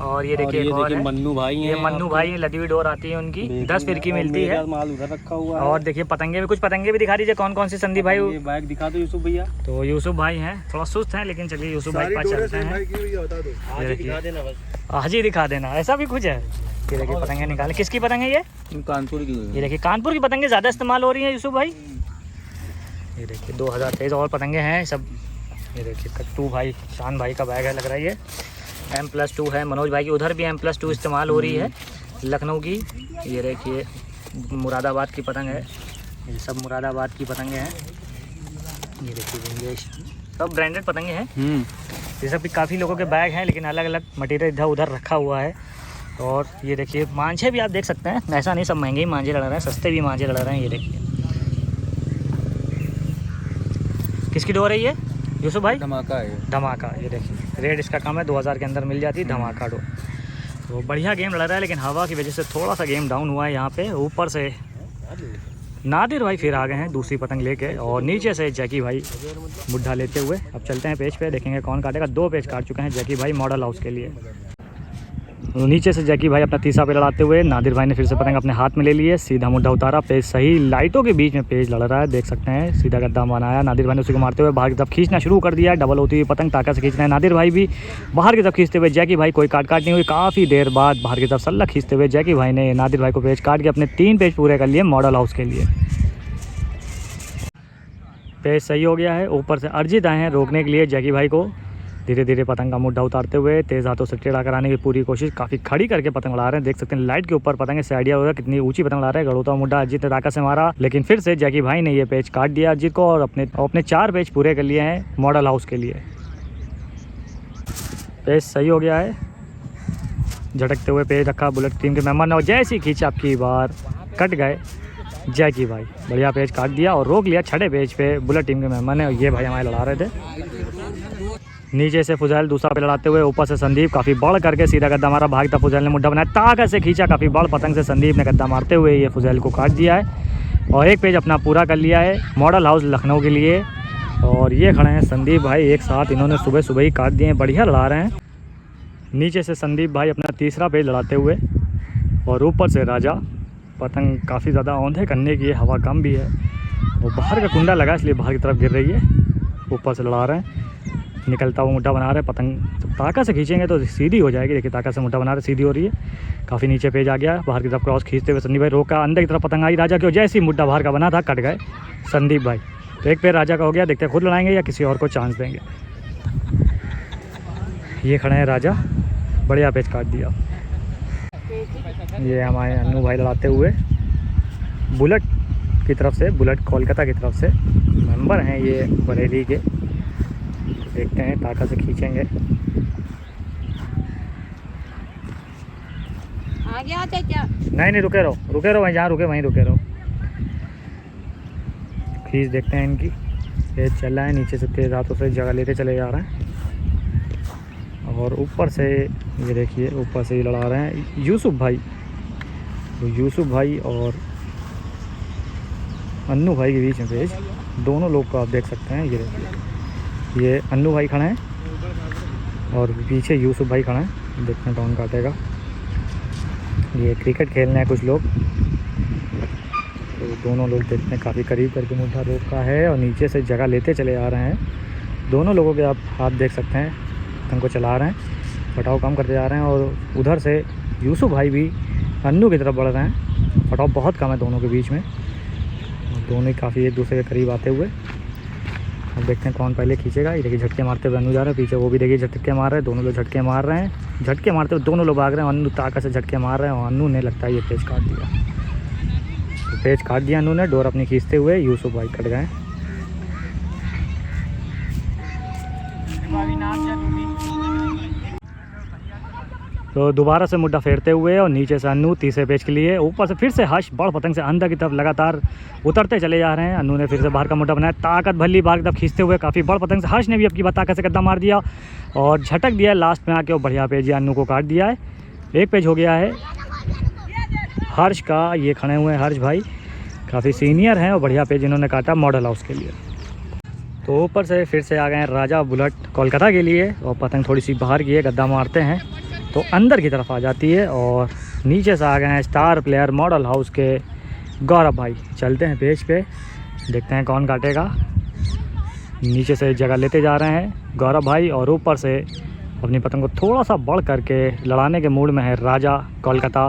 और ये देखिए मन्नू भाई ये मन्नू भाई, लदी हुई डोर आती है उनकी, 10 फिरकी मिलती है। माल उधर रखा हुआ है। और देखिए पतंगे भी, कुछ पतंगे भी दिखा दीजिए कौन कौन सी संदीप भाई। ये बैग दिखा दो यूसुफ भैया। तो यूसुफ भाई हैं, थोड़ा सुस्त हैं, लेकिन चलिए यूसुफ भाई पास चलते हैं। आज ही दिखा देना, ऐसा भी कुछ है। ये देखिए पतंगे निकाले, किसकी पतंग है ये? कानपुर की। ये देखिए कानपुर की पतंगे ज़्यादा इस्तेमाल हो रही हैं यूसुफ भाई। ये देखिए 2023 और पतंगे हैं सब। ये देखिए कट्टू भाई, शान भाई का बैग है लग रहा है। ये M+2 है, मनोज भाई की उधर भी M+2 इस्तेमाल हो रही है लखनऊ की। ये देखिए मुरादाबाद की पतंग है, ये सब मुरादाबाद की पतंगे हैं। ये देखिए विंगेश, सब ब्रांडेड पतंगे हैं। ये सब भी काफ़ी लोगों के बैग हैं, लेकिन अलग अलग मटेरियल इधर उधर रखा हुआ है। और ये देखिए मांझे भी आप देख सकते हैं, ऐसा नहीं सब महंगे ही मांझे लड़ रहे हैं, सस्ते भी मांझे लड़ रहे हैं। ये देखिए किसकी डोर है ये यूसुफ भाई? धमाका है, धमाका। ये देखिए रेट इसका कम है, 2000 के अंदर मिल जाती है धमाका डोर। तो बढ़िया गेम लड़ रहा है, लेकिन हवा की वजह से थोड़ा सा गेम डाउन हुआ है यहाँ पे। ऊपर से नादिर भाई फिर आ गए हैं दूसरी पतंग लेके, और नीचे से जैकी भाई बुढ़ा लेते हुए। अब चलते हैं पेज पे, देखेंगे कौन काटेगा। 2 पेज काट चुके हैं जैकी भाई मॉडल हाउस के लिए। तो नीचे से जैकी भाई अपना तीसरा पेज लड़ाते हुए, नादिर भाई ने फिर से पतंग अपने हाथ में ले लिए, सीधा मुड्ढा उतारा, पेज सही लाइटों के बीच में पेज लड़ रहा है, देख सकते हैं। सीधा गद्दा बनाया, नादिर भाई ने उसी को मारते हुए बाहर की तरफ खींचना शुरू कर दिया। डबल होती हुई पतंग ताकत से खींचना है नादिर भाई भी, बाहर की तरफ खींचते हुए जैकी भाई कोई काट नहीं हुई। काफ़ी देर बाद बाहर की तरफ सल्ला खींचते हुए जैकी भाई ने नादिर भाई को पेज काट के अपने 3 पेज पूरे कर लिए मॉडल हाउस के लिए। पेज सही हो गया है। ऊपर से अर्जित आए हैं रोकने के लिए जैकी भाई को, धीरे धीरे पतंग का मुड्ढा उतारते हुए तेज़ हाथों से टेढ़ा कराने की पूरी कोशिश। काफ़ी खड़ी करके पतंग उड़ा रहे हैं, देख सकते हैं लाइट के ऊपर पतंग से आइडिया होगा कितनी ऊंची पतंग उड़ा रहे हैं। गड़ोता मुड्ढा अजीत ने ताकत से मारा, लेकिन फिर से जैकी भाई ने ये पेज काट दिया अजीत को, और अपने 4 पेज पूरे कर लिए हैं मॉडल हाउस के लिए। पेज सही हो गया है। झटकते हुए पेज रखा बुलेट टीम के मेंबर ने, और जैसी खींच आपकी बार कट गए जैकी भाई। बढ़िया पेज काट दिया और रोक लिया 6ठे पेज पे बुलेट टीम के मेंबर ने, और ये भाई हमारे लड़ा रहे थे। नीचे से फुजैल दूसरा पे लड़ाते हुए, ऊपर से संदीप काफ़ी बढ़ करके सीधा गद्दा मारा। भागता फुजैल ने मुड्ढा बनाया, ताकत से खींचा, काफ़ी बड़ पतंग से संदीप ने गद्दा मारते हुए ये फुजैल को काट दिया है, और 1 पेज अपना पूरा कर लिया है मॉडल हाउस लखनऊ के लिए। और ये खड़े हैं संदीप भाई एक साथ, इन्होंने सुबह सुबह ही काट दिए हैं, बढ़िया लड़ा रहे हैं। नीचे से संदीप भाई अपना तीसरा पेज लड़ाते हुए, और ऊपर से राजा पतंग काफ़ी ज़्यादा औंधे करने की, हवा कम भी है, और बाहर का कुंडा लगा इसलिए बाहर की तरफ गिर रही है। ऊपर से लड़ा रहे हैं, निकलता हुआ मुड्ढा बना रहे हैं। पतंग जब ताकत से खींचेंगे तो सीधी हो जाएगी। देखिए ताकत से मुड्ढा बना रहे, सीधी हो रही है। काफ़ी नीचे पेज आ गया, बाहर की तरफ क्रॉस खींचते हुए संदीप भाई रोका, अंदर की तरफ पतंग आई राजा की, जैसे ही मुड्ढा बाहर का बना था कट गए संदीप भाई। तो 1 पेज राजा का हो गया, देखते हैं खुद लड़ाएंगे या किसी और को चांस देंगे। ये खड़े हैं राजा, बढ़िया पेज काट दिया। ये हमारे अन्नू भाई लड़ाते हुए बुलेट की तरफ से, बुलेट कोलकाता की तरफ से मेंबर हैं ये बरेली के। देखते हैं ताकत से खींचेंगे। आगे आते क्या? नहीं रुके रहो वहीं, जहाँ रुके वहीं रुके रहो। खींच देखते हैं इनकी, ये चल रहा है नीचे से तेज़ हाथों से जगह लेते चले जा रहे हैं। और ऊपर से ये देखिए ऊपर से ही लड़ा रहे हैं यूसुफ भाई। तो यूसुफ भाई और अन्नू भाई के बीच में पेज, दोनों लोग को आप देख सकते हैं। ये देखिए ये अन्नू भाई खड़े हैं और पीछे यूसुफ भाई खड़े हैं, देखते हैं कौन काटेगा। ये क्रिकेट खेलने हैं कुछ लोग, तो दोनों लोग देखते हैं काफ़ी करीब करके मुद्दा रोका है और नीचे से जगह लेते चले आ रहे हैं। दोनों लोगों के आप हाथ देख सकते हैं, पतंग को चला रहे हैं, फटाव कम करते जा रहे हैं। और उधर से यूसुफ भाई भी अन्नू की तरफ बढ़ रहे हैं, फटाव बहुत कम है दोनों के बीच में, दोनों ही काफ़ी एक दूसरे के करीब आते हुए। अब देखते हैं कौन पहले खींचेगा। ये देखिए झटके मारते हुए अन्नू जा रहे हैं, पीछे वो भी देखिए झटके मार रहे हैं, दोनों लोग झटके मार रहे हैं। झटके मारते हुए दोनों लोग भाग रहे हैं, अन्नू ताकत से झटके मार रहे हैं और अन्नू ने लगता है ये पेज काट दिया। तो पेज काट दिया अन्नू ने, डोर अपनी खींचते हुए यूसुफ भाई कट गए। तो दोबारा से मुड्ढा फेरते हुए और नीचे से अन्नू तीसरे पेज के लिए, ऊपर से फिर से हर्ष बड़ पतंग से अंदर की तरफ लगातार उतरते चले जा रहे हैं। अन्नू ने फिर से बाहर का मुड्ढा बनाया, ताकत भली बाहर की तरफ खींचते हुए काफ़ी बड़ पतंग से हर्ष ने भी अपनी ताकत से गद्दा मार दिया और झटक दिया लास्ट में आके, वो बढ़िया पेज ये अन्नू को काट दिया है। एक पेज हो गया है हर्ष का, ये खड़े हुए हैं हर्ष भाई, काफ़ी सीनियर हैं और बढ़िया पेज इन्होंने काटा मॉडल हाउस के लिए। तो ऊपर से फिर से आ गए हैं राजा बुलेट कोलकाता के लिए और पतंग थोड़ी सी बाहर की है, गद्दा मारते हैं तो अंदर की तरफ आ जाती है। और नीचे से आ गए हैं स्टार प्लेयर मॉडल हाउस के गौरव भाई। चलते हैं पेज पे, देखते हैं कौन काटेगा। नीचे से जगह लेते जा रहे हैं गौरव भाई और ऊपर से अपनी पतंग को थोड़ा सा बढ़ करके लड़ाने के मूड में है राजा कोलकाता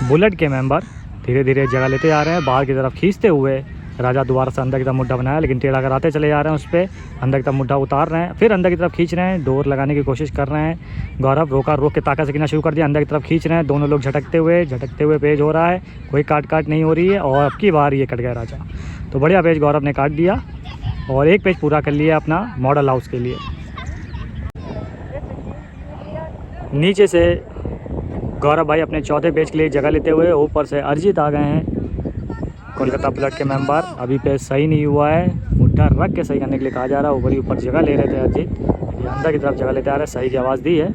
बुलेट के मेंबर। धीरे धीरे जगह लेते जा रहे हैं, बाहर की तरफ खींचते हुए राजा दोबारा से अंदर की तरफ मुड्ढा बनाया, लेकिन टेढ़ा कराते चले जा रहे हैं, उस पर अंदर की तरफ मुड्ढा उतार रहे हैं, फिर अंदर की तरफ खींच रहे हैं, डोर लगाने की कोशिश कर रहे हैं। गौरव रोक के ताकत से गिरना शुरू कर दिया, अंदर की तरफ खींच रहे हैं, दोनों लोग झटकते हुए पेज हो रहा है, कोई काट नहीं हो रही है और अब की बार ये कट गया राजा। तो बढ़िया पेज गौरव ने काट दिया और एक पेज पूरा कर लिया अपना मॉडल हाउस के लिए। नीचे से गौरव भाई अपने चौथे पेज के लिए जगह लेते हुए, ऊपर से अरिजीत आ गए हैं कोलकाता बुलेट के मेंबर। अभी पेज सही नहीं हुआ है, मुड्ढा रख के सही करने के लिए कहा जा रहा है। ऊपर ही ऊपर जगह ले रहे थे अरिजीत, ये अंदर की तरफ जगह लेते आ रहे, सही की आवाज़ दी है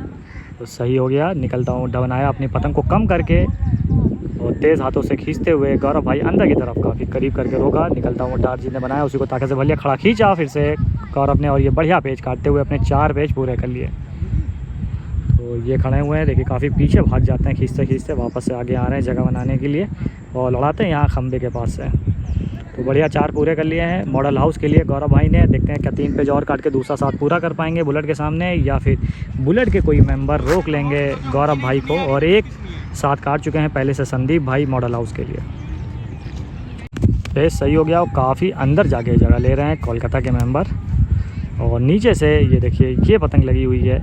तो सही हो गया। निकलता हुआ मुड्ढा बनाया, अपनी पतंग को कम करके और तेज़ हाथों से खींचते हुए गौरव भाई अंदर की तरफ काफ़ी करीब करके रोका। निकलता हुआ मुड्ढा अरिजीत ने बनाया, उसी को ताकत से भलिया खड़ा खींचा फिर से गौरव ने और ये बढ़िया पेज काटते हुए अपने 4 पेज पूरे कर लिए। तो ये खड़े हुए हैं, देखिए काफ़ी पीछे भाग जाते हैं, खींचते खींचते वापस से आगे आ रहे हैं जगह बनाने के लिए और लड़ाते हैं यहाँ खंबे के पास से। तो बढ़िया 4 पूरे कर लिए हैं मॉडल हाउस के लिए गौरव भाई ने। देखते हैं क्या 3 पेज और काट के दूसरा 7 पूरा कर पाएंगे बुलेट के सामने, या फिर बुलेट के कोई मेंबर रोक लेंगे गौरव भाई को। और एक 7 काट चुके हैं पहले से संदीप भाई मॉडल हाउस के लिए। पेज सही हो गया और काफ़ी अंदर जाके जगह ले रहे हैं कोलकाता के मेंबर। और नीचे से ये देखिए ये पतंग लगी हुई है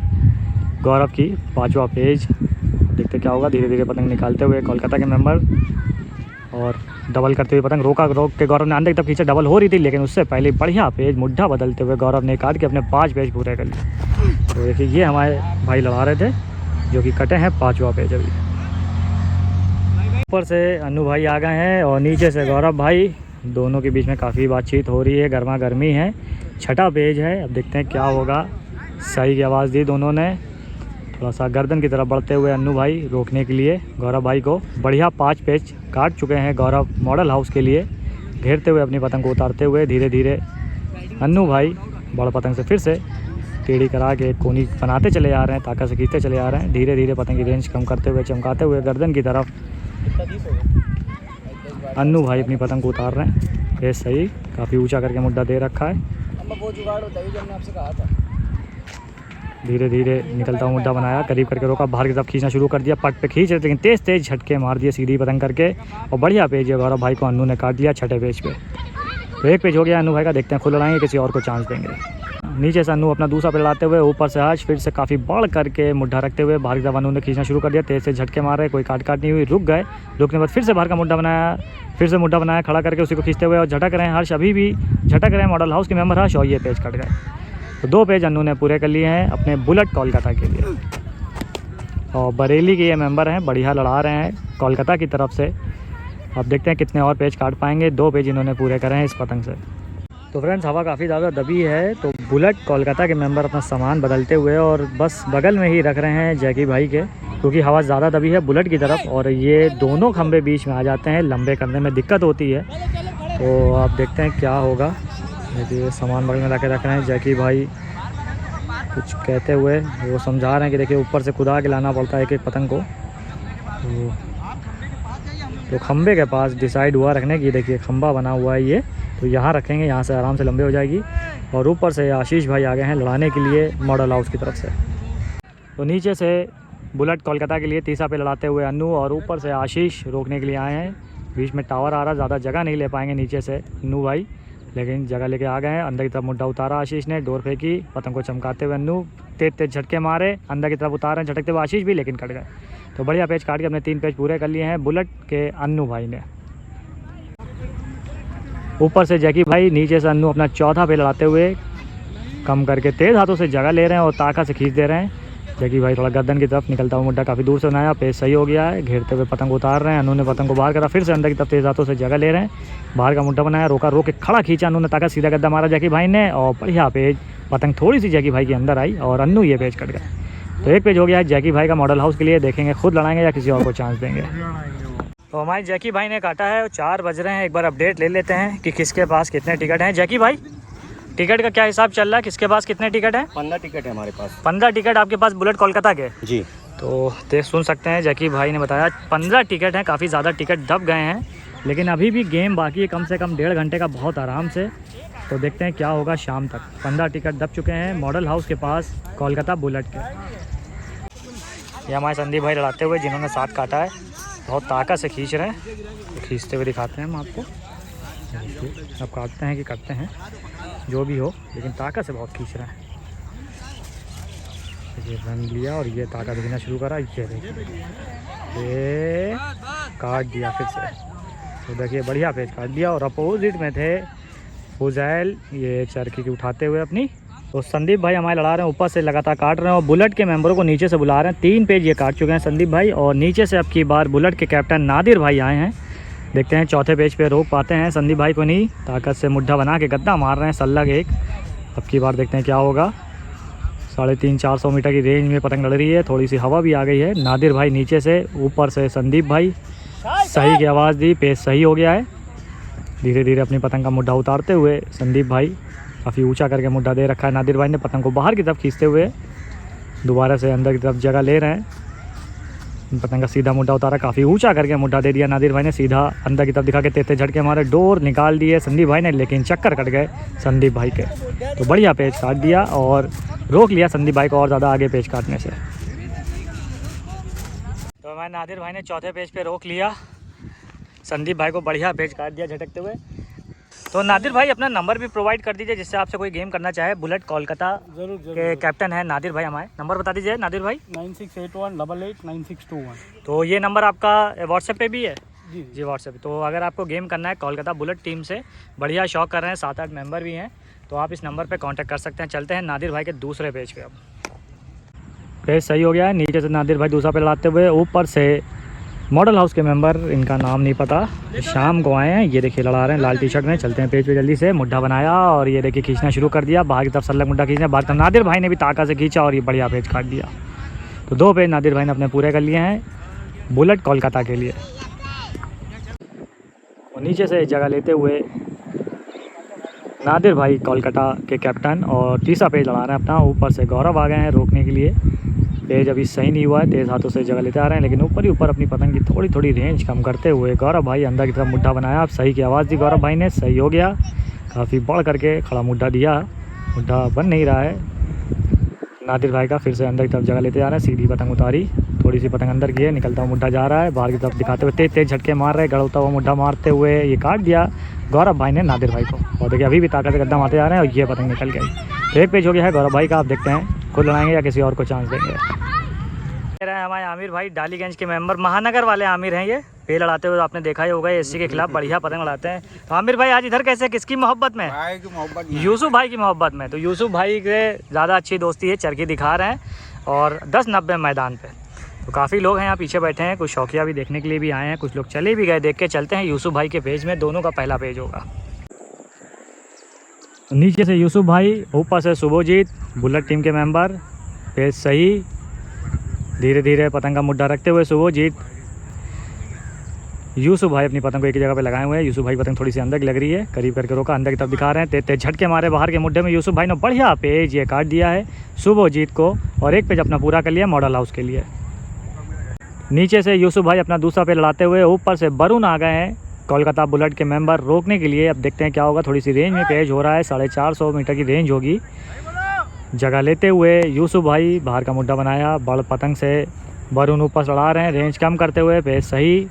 गौरव की, 5वां पेज। देखते क्या होगा, धीरे धीरे पतंग निकालते हुए कोलकाता के मेंबर और डबल करते हुए पतंग रोक के गौरव ने अंदर की तरफ खींचा, डबल हो रही थी लेकिन उससे पहले बढ़िया पेज मुड्ढा बदलते हुए गौरव ने काट के अपने 5 पेज पूरे कर लिए। तो देखिए ये हमारे भाई लड़ा रहे थे जो कि कटे हैं 5वां पेज। अभी ऊपर से अन्नू भाई आ गए हैं और नीचे से गौरव भाई, दोनों के बीच में काफ़ी बातचीत हो रही है, गर्मा गर्मी है। 6ठा पेज है, अब देखते हैं क्या होगा। सही की आवाज़ दी दोनों ने, थोड़ा सा गर्दन की तरफ बढ़ते हुए अन्नू भाई रोकने के लिए गौरव भाई को। बढ़िया 5 पेज काट चुके हैं गौरव मॉडल हाउस के लिए, घेरते हुए अपनी पतंग को उतारते हुए धीरे धीरे अन्नू भाई बड़ा पतंग से फिर से टेढ़ी करा के कोनी बनाते चले जा रहे हैं, ताकत से खींचते चले जा रहे हैं। धीरे धीरे पतंग की रेंज कम करते हुए चमकाते हुए गर्दन की तरफ अन्नू भाई अपनी पतंग को उतार रहे हैं। ये सही, काफ़ी ऊंचा करके मुड्ढा दे रखा है। धीरे धीरे निकलता हुआ मुड्ढा बनाया, करीब करके रोका, बाहर की तरफ खींचना शुरू कर दिया, पट पे खींच रहे लेकिन तेज़ तेज़ झटके मार दिए सीधी पतंग करके और बढ़िया पेज है गौरव भाई को अन्नू ने काट दिया 6ठे पेज पे। तो एक पेज हो गया अन्नू भाई का, देखते हैं खुद लड़ाएंगे किसी और को चांस देंगे। नीचे से अन्नू अपना दूसरा पेड़ लाते हुए, ऊपर से आज फिर से काफ़ी बढ़ करके मुड्ढा रखते हुए बाहर की तरफ अन्नू ने खींचना शुरू कर दिया, तेज़ से झटके मार रहे, कोई काट नहीं हुई, रुक गए। रुकने के बाद फिर से बाहर का मुड्ढा बनाया, फिर से मुड्ढा बनाया खड़ा करके उसी को खींचते हुए और झटक रहे हैं हर्ष, अभी भी झटक रहे हैं मॉडल हाउस के मेंबर हर्ष, और ये पेज कट गए। तो 2 पेज अन्नू ने पूरे कर लिए हैं अपने बुलेट कोलकाता के लिए। और बरेली के ये मेंबर हैं, बढ़िया लड़ा रहे हैं कोलकाता की तरफ से। अब देखते हैं कितने और पेज काट पाएंगे। 2 पेज इन्होंने पूरे करे हैं इस पतंग से। तो फ्रेंड्स हवा काफ़ी ज़्यादा दबी है, तो बुलेट कोलकाता के मेंबर अपना सामान बदलते हुए और बस बगल में ही रख रहे हैं जैकी भाई के, क्योंकि हवा ज़्यादा दबी है बुलेट की तरफ और ये दोनों खंबे बीच में आ जाते हैं, लंबे करने में दिक्कत होती है। तो आप देखते हैं क्या होगा। देखिए सामान बगल में रख रहे हैं जैकी भाई, कुछ कहते हुए वो समझा रहे हैं कि देखिए ऊपर से खुदा के लाना पड़ता है एक एक पतंग को। तो खंबे के पास डिसाइड हुआ रखने की, देखिए खंबा बना हुआ है ये, तो यहाँ रखेंगे, यहाँ से आराम से लंबे हो जाएगी। और ऊपर से आशीष भाई आ गए हैं लड़ाने के लिए मॉडल हाउस की तरफ से। तो नीचे से बुलेट कोलकाता के लिए तीसरा पे लड़ाते हुए अन्नू और ऊपर से आशीष रोकने के लिए आए हैं। बीच में टावर आ रहा, ज़्यादा जगह नहीं ले पाएंगे नीचे से अन्नू भाई, लेकिन जगह लेके आ गए हैं। अंदर की तरफ मुड्ढा उतारा आशीष ने, डोर फेंकी, पतंग को चमकाते हुए अन्नू तेज तेज झटके मारे, अंदर की तरफ उतारे झटकते हुए आशीष भी, लेकिन कट गए। तो बढ़िया पेज काट के अपने 3 पेज पूरे कर लिए हैं बुलेट के अन्नू भाई ने। ऊपर से जैकी भाई, नीचे से अन्नू अपना चौथा पेज लड़ाते हुए कम करके तेज़ हाथों से जगह ले रहे हैं और ताकत से खींच दे रहे हैं। जैकी भाई थोड़ा गर्दन की तरफ निकलता हुआ मुड्ढा काफ़ी दूर से बनाया, पेज सही हो गया है, घेरते हुए पतंग उतार रहे हैं। अन्नू ने पतंग को बाहर करा, फिर से अंदर की तरफ तेज़ हाथों से जगह ले रहे हैं, बाहर का मुड्ढा बनाया, रोका, रोक के खड़ा खींचा अन्नू ने, ताकत सीधा गद्दा मारा जैकी भाई ने और बढ़िया पेज पतंग थोड़ी सी जैकी भाई के अंदर आई और अन्नू ये पेज कट गया। तो एक पेज हो गया है जैकी भाई का मॉडल हाउस के लिए। देखेंगे खुद लड़ाएंगे या किसी और को चांस देंगे। तो हमारे जैकी भाई ने काटा है, 4 बज रहे हैं। एक बार अपडेट ले लेते हैं कि किसके पास कितने टिकट हैं। जैकी भाई, टिकट का क्या हिसाब चल रहा है, किसके पास कितने टिकट हैं? 15 टिकट है हमारे पास। 15 टिकट आपके पास बुलेट कोलकाता के? जी। तो देख सुन सकते हैं, जैकी भाई ने बताया 15 टिकट हैं। काफ़ी ज़्यादा टिकट दब गए हैं, लेकिन अभी भी गेम बाकी है, कम से कम 1.5 घंटे का बहुत आराम से। तो देखते हैं क्या होगा शाम तक। 15 टिकट दब चुके हैं मॉडल हाउस के पास कोलकाता बुलेट के। ये हमारे संदीप भाई लड़ाते हुए, जिन्होंने 7 काटा है, बहुत ताकत से खींच रहे हैं। तो खींचते हुए दिखाते हैं हम आपको। अब काटते हैं कि करते हैं जो भी हो, लेकिन ताकत से बहुत खींच रहे हैं। ये रन लिया और ये ताकत दिखना शुरू करा। ये देखिए, ये काट दिया फिर से। तो देखिए बढ़िया पेज काट दिया और अपोजिट में थे फुजैल, ये चरखी की उठाते हुए अपनी। तो संदीप भाई हमारे लड़ा रहे हैं, ऊपर से लगातार काट रहे हैं और बुलेट के मेंबरों को नीचे से बुला रहे हैं। 3 पेज ये काट चुके हैं संदीप भाई और नीचे से अब की बार बुलेट के कैप्टन नादिर भाई आए हैं। देखते हैं चौथे पेज पे रोक पाते हैं संदीप भाई को। नहीं, ताकत से मुड्ढा बना के गद्दा मार रहे हैं सल्लग एक। अब की बार देखते हैं क्या होगा। 350-400 मीटर की रेंज में पतंग लड़ रही है, थोड़ी सी हवा भी आ गई है। नादिर भाई नीचे से, ऊपर से संदीप भाई। सही की आवाज़ दी, पेज सही हो गया है। धीरे धीरे अपनी पतंग का मुड्ढा उतारते हुए संदीप भाई, काफ़ी ऊंचा करके मुड्ढा दे रखा है नादिर भाई ने। पतंग को बाहर की तरफ खींचते हुए दोबारा से अंदर की तरफ जगह ले रहे हैं। पतंग का सीधा मुड्ढा उतारा, काफ़ी ऊंचा करके मुड्ढा दे दिया नादिर भाई ने, सीधा अंदर की तरफ दिखा के तेज झटके मारे, डोर निकाल दिए संदीप भाई ने, लेकिन चक्कर कट गए संदीप भाई के। तो बढ़िया पेज काट दिया और रोक लिया संदीप भाई को और ज़्यादा आगे पेज काटने से। तो हमारे नादिर भाई ने चौथे पेज पे रोक लिया संदीप भाई को, बढ़िया पेज काट दिया झटकते हुए। तो नादिर भाई अपना नंबर भी प्रोवाइड कर दीजिए, जिससे आपसे कोई गेम करना चाहे। बुलेट कोलकाता के कैप्टन है नादिर भाई हमारे। नंबर बता दीजिए नादिर भाई। 9681889621। तो ये नंबर आपका व्हाट्सएप पे भी है? जी जी व्हाट्सएप। तो अगर आपको गेम करना है कोलकाता बुलेट टीम से, बढ़िया शौक कर रहे हैं, 7-8 मेंबर भी हैं, तो आप इस नंबर पे कांटेक्ट कर सकते हैं। चलते हैं नादिर भाई के दूसरे पेज पे। अब पेज सही हो गया है, नीचे से नादिर भाई दूसरा पे लड़ाते हुए, ऊपर से मॉडल हाउस के मेंबर, इनका नाम नहीं पता, शाम को आए हैं। ये देखिए लड़ा रहे हैं लाल टी शर्ट में। चलते हैं पेज पे जल्दी से। मुड्ढा बनाया और ये देखिए खींचना शुरू कर दिया, बाहर की तरफ सल्लग मुड्ढा खींचना, बाहर की तरफ नादिर भाई ने भी ताकत से खींचा और ये बढ़िया पेज काट दिया। तो 2 पेज नादिर भाई ने अपने पूरे कर लिए हैं बुलेट कोलकाता के लिए। और नीचे से जगह लेते हुए नादिर भाई कोलकाता के कैप्टन और तीसरा पेज लड़ा रहे हैं अपना। ऊपर से गौरव आ गए हैं रोकने के लिए। पेज अभी सही नहीं हुआ है, तेज़ हाथों से जगह लेते आ रहे हैं, लेकिन ऊपर ही ऊपर अपनी पतंग की थोड़ी थोड़ी रेंज कम करते हुए गौरव भाई अंदर की तरफ मुड्ढा बनाया। अब सही की आवाज़ दी गौरव भाई ने, सही हो गया। काफ़ी बढ़ करके खड़ा मुड्ढा दिया, मुड्ढा बन नहीं रहा है नादिर भाई का। फिर से अंदर की तरफ जगह लेते जा रहे हैं, सीधी पतंग उतारी, थोड़ी सी पतंग अंदर की है, निकलता हुआ मुड्ढा जा रहा है, बाहर की तरफ दिखाते हुए तेज तेज झटके मार रहे, गड़ौता हुआ मुड्ढा मारते हुए ये काट दिया गौरव भाई ने नादिर भाई को। और देखिए अभी भी ताकत से गद्दा मारते जा रहे हैं और ये पतंग निकल गई। तो एक पेज हो गया है गौरव भाई का। आप देखते हैं खुद लड़ाएंगे या किसी और को चांस देंगे। हमारे आमिर भाई डालीगंज के मेंबर, महानगर वाले आमिर हैं ये। पे लड़ाते हुए आपने देखा ही होगा, एससी के खिलाफ बढ़िया पतंग लड़ाते हैं। तो आमिर भाई आज इधर कैसे, किसकी मोहब्बत में? भाई की मोहब्बत। यूसुफ भाई की मोहब्बत में। तो यूसुफ भाई से ज़्यादा अच्छी दोस्ती है, चरखी दिखा रहे हैं और 10-90 मैदान पे। तो काफ़ी लोग हैं यहाँ पीछे बैठे हैं, कुछ शौकिया भी देखने के लिए भी आए हैं, कुछ लोग चले भी गए देख के। चलते हैं यूसुफ भाई के पेज में, दोनों का पहला पेज होगा। नीचे से यूसुफ भाई, ऊपर से शुभोजीत बुलेट टीम के मेंबर। पेज सही, धीरे धीरे पतंग का मुड्ढा रखते हुए शुभोजीत। यूसुफ भाई अपनी पतंग को एक ही जगह पे लगाए हुए हैं। यूसुफ भाई पतंग थोड़ी सी अंदर की लग रही है, करीब करके रोका, अंदर की तरफ दिखा रहे हैं, तेज तेज झटके मारे बाहर के मुड्ढे में। यूसुफ भाई ने बढ़िया पेज ये काट दिया है शुभोजीत को और एक पेज अपना पूरा कर लिया मॉडल हाउस के लिए। नीचे से यूसुफ भाई अपना दूसरा पेज लड़ाते हुए, ऊपर से वरुण आ गए हैं कोलकाता बुलेट के मेंबर रोकने के लिए। अब देखते हैं क्या होगा। थोड़ी सी रेंज में पेज हो रहा है, 450 मीटर की रेंज होगी। जगह लेते हुए यूसुफ भाई बाहर का मुड्ढा बनाया, बड़ पतंग से वरुण ऊपर लड़ा रहे हैं, रेंज कम करते हुए। पेज सही,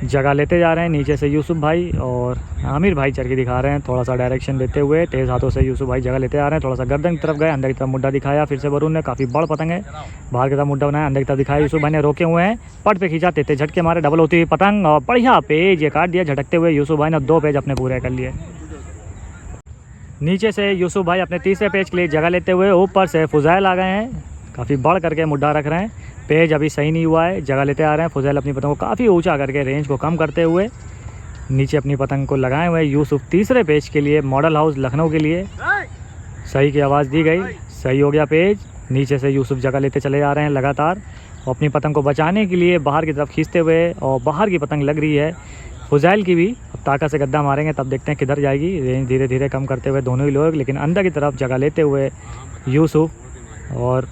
जगह लेते जा रहे हैं। नीचे से यूसुफ भाई और आमिर भाई चढ़ के दिखा रहे हैं, थोड़ा सा डायरेक्शन देते हुए तेज़ हाथों से यूसुफ भाई जगह लेते आ रहे हैं। थोड़ा सा गर्दन की तरफ गए, अंदर की तरफ मुड्ढा दिखाया, फिर से वरुण ने काफ़ी बड़ पतंग है, बाहर की तरफ मुड्ढा बनाया, अंदर की तरफ दिखाया, यूसुफ भाई ने रोके हुए हैं, पट पे खींचा, तेते झटके मारे, डबल होती हुई पतंग और बढ़िया पेज ये काट दिया झटकते हुए। यूसुफ भाई ने 2 पेज अपने पूरे कर लिए। नीचे से यूसुफ भाई अपने तीसरे पेज के लिए जगह लेते हुए ऊपर से फुजैल आ गए हैं, काफ़ी बढ़ करके मुड्ढा रख रहे हैं, पेज अभी सही नहीं हुआ है, जगह लेते आ रहे हैं। फुजैल अपनी पतंग को काफ़ी ऊंचा करके रेंज को कम करते हुए नीचे अपनी पतंग को लगाए हुए। यूसुफ तीसरे पेज के लिए मॉडल हाउस लखनऊ के लिए सही की आवाज़ दी गई, सही हो गया पेज। नीचे से यूसुफ जगह लेते चले जा रहे हैं लगातार और अपनी पतंग को बचाने के लिए बाहर की तरफ खींचते हुए, और बाहर की पतंग लग रही है फुजैल की भी। अब ताकत से गद्दा मारेंगे तब देखते हैं किधर जाएगी। रेंज धीरे धीरे कम करते हुए दोनों ही लोग, लेकिन अंदर की तरफ जगह लेते हुए यूसुफ, और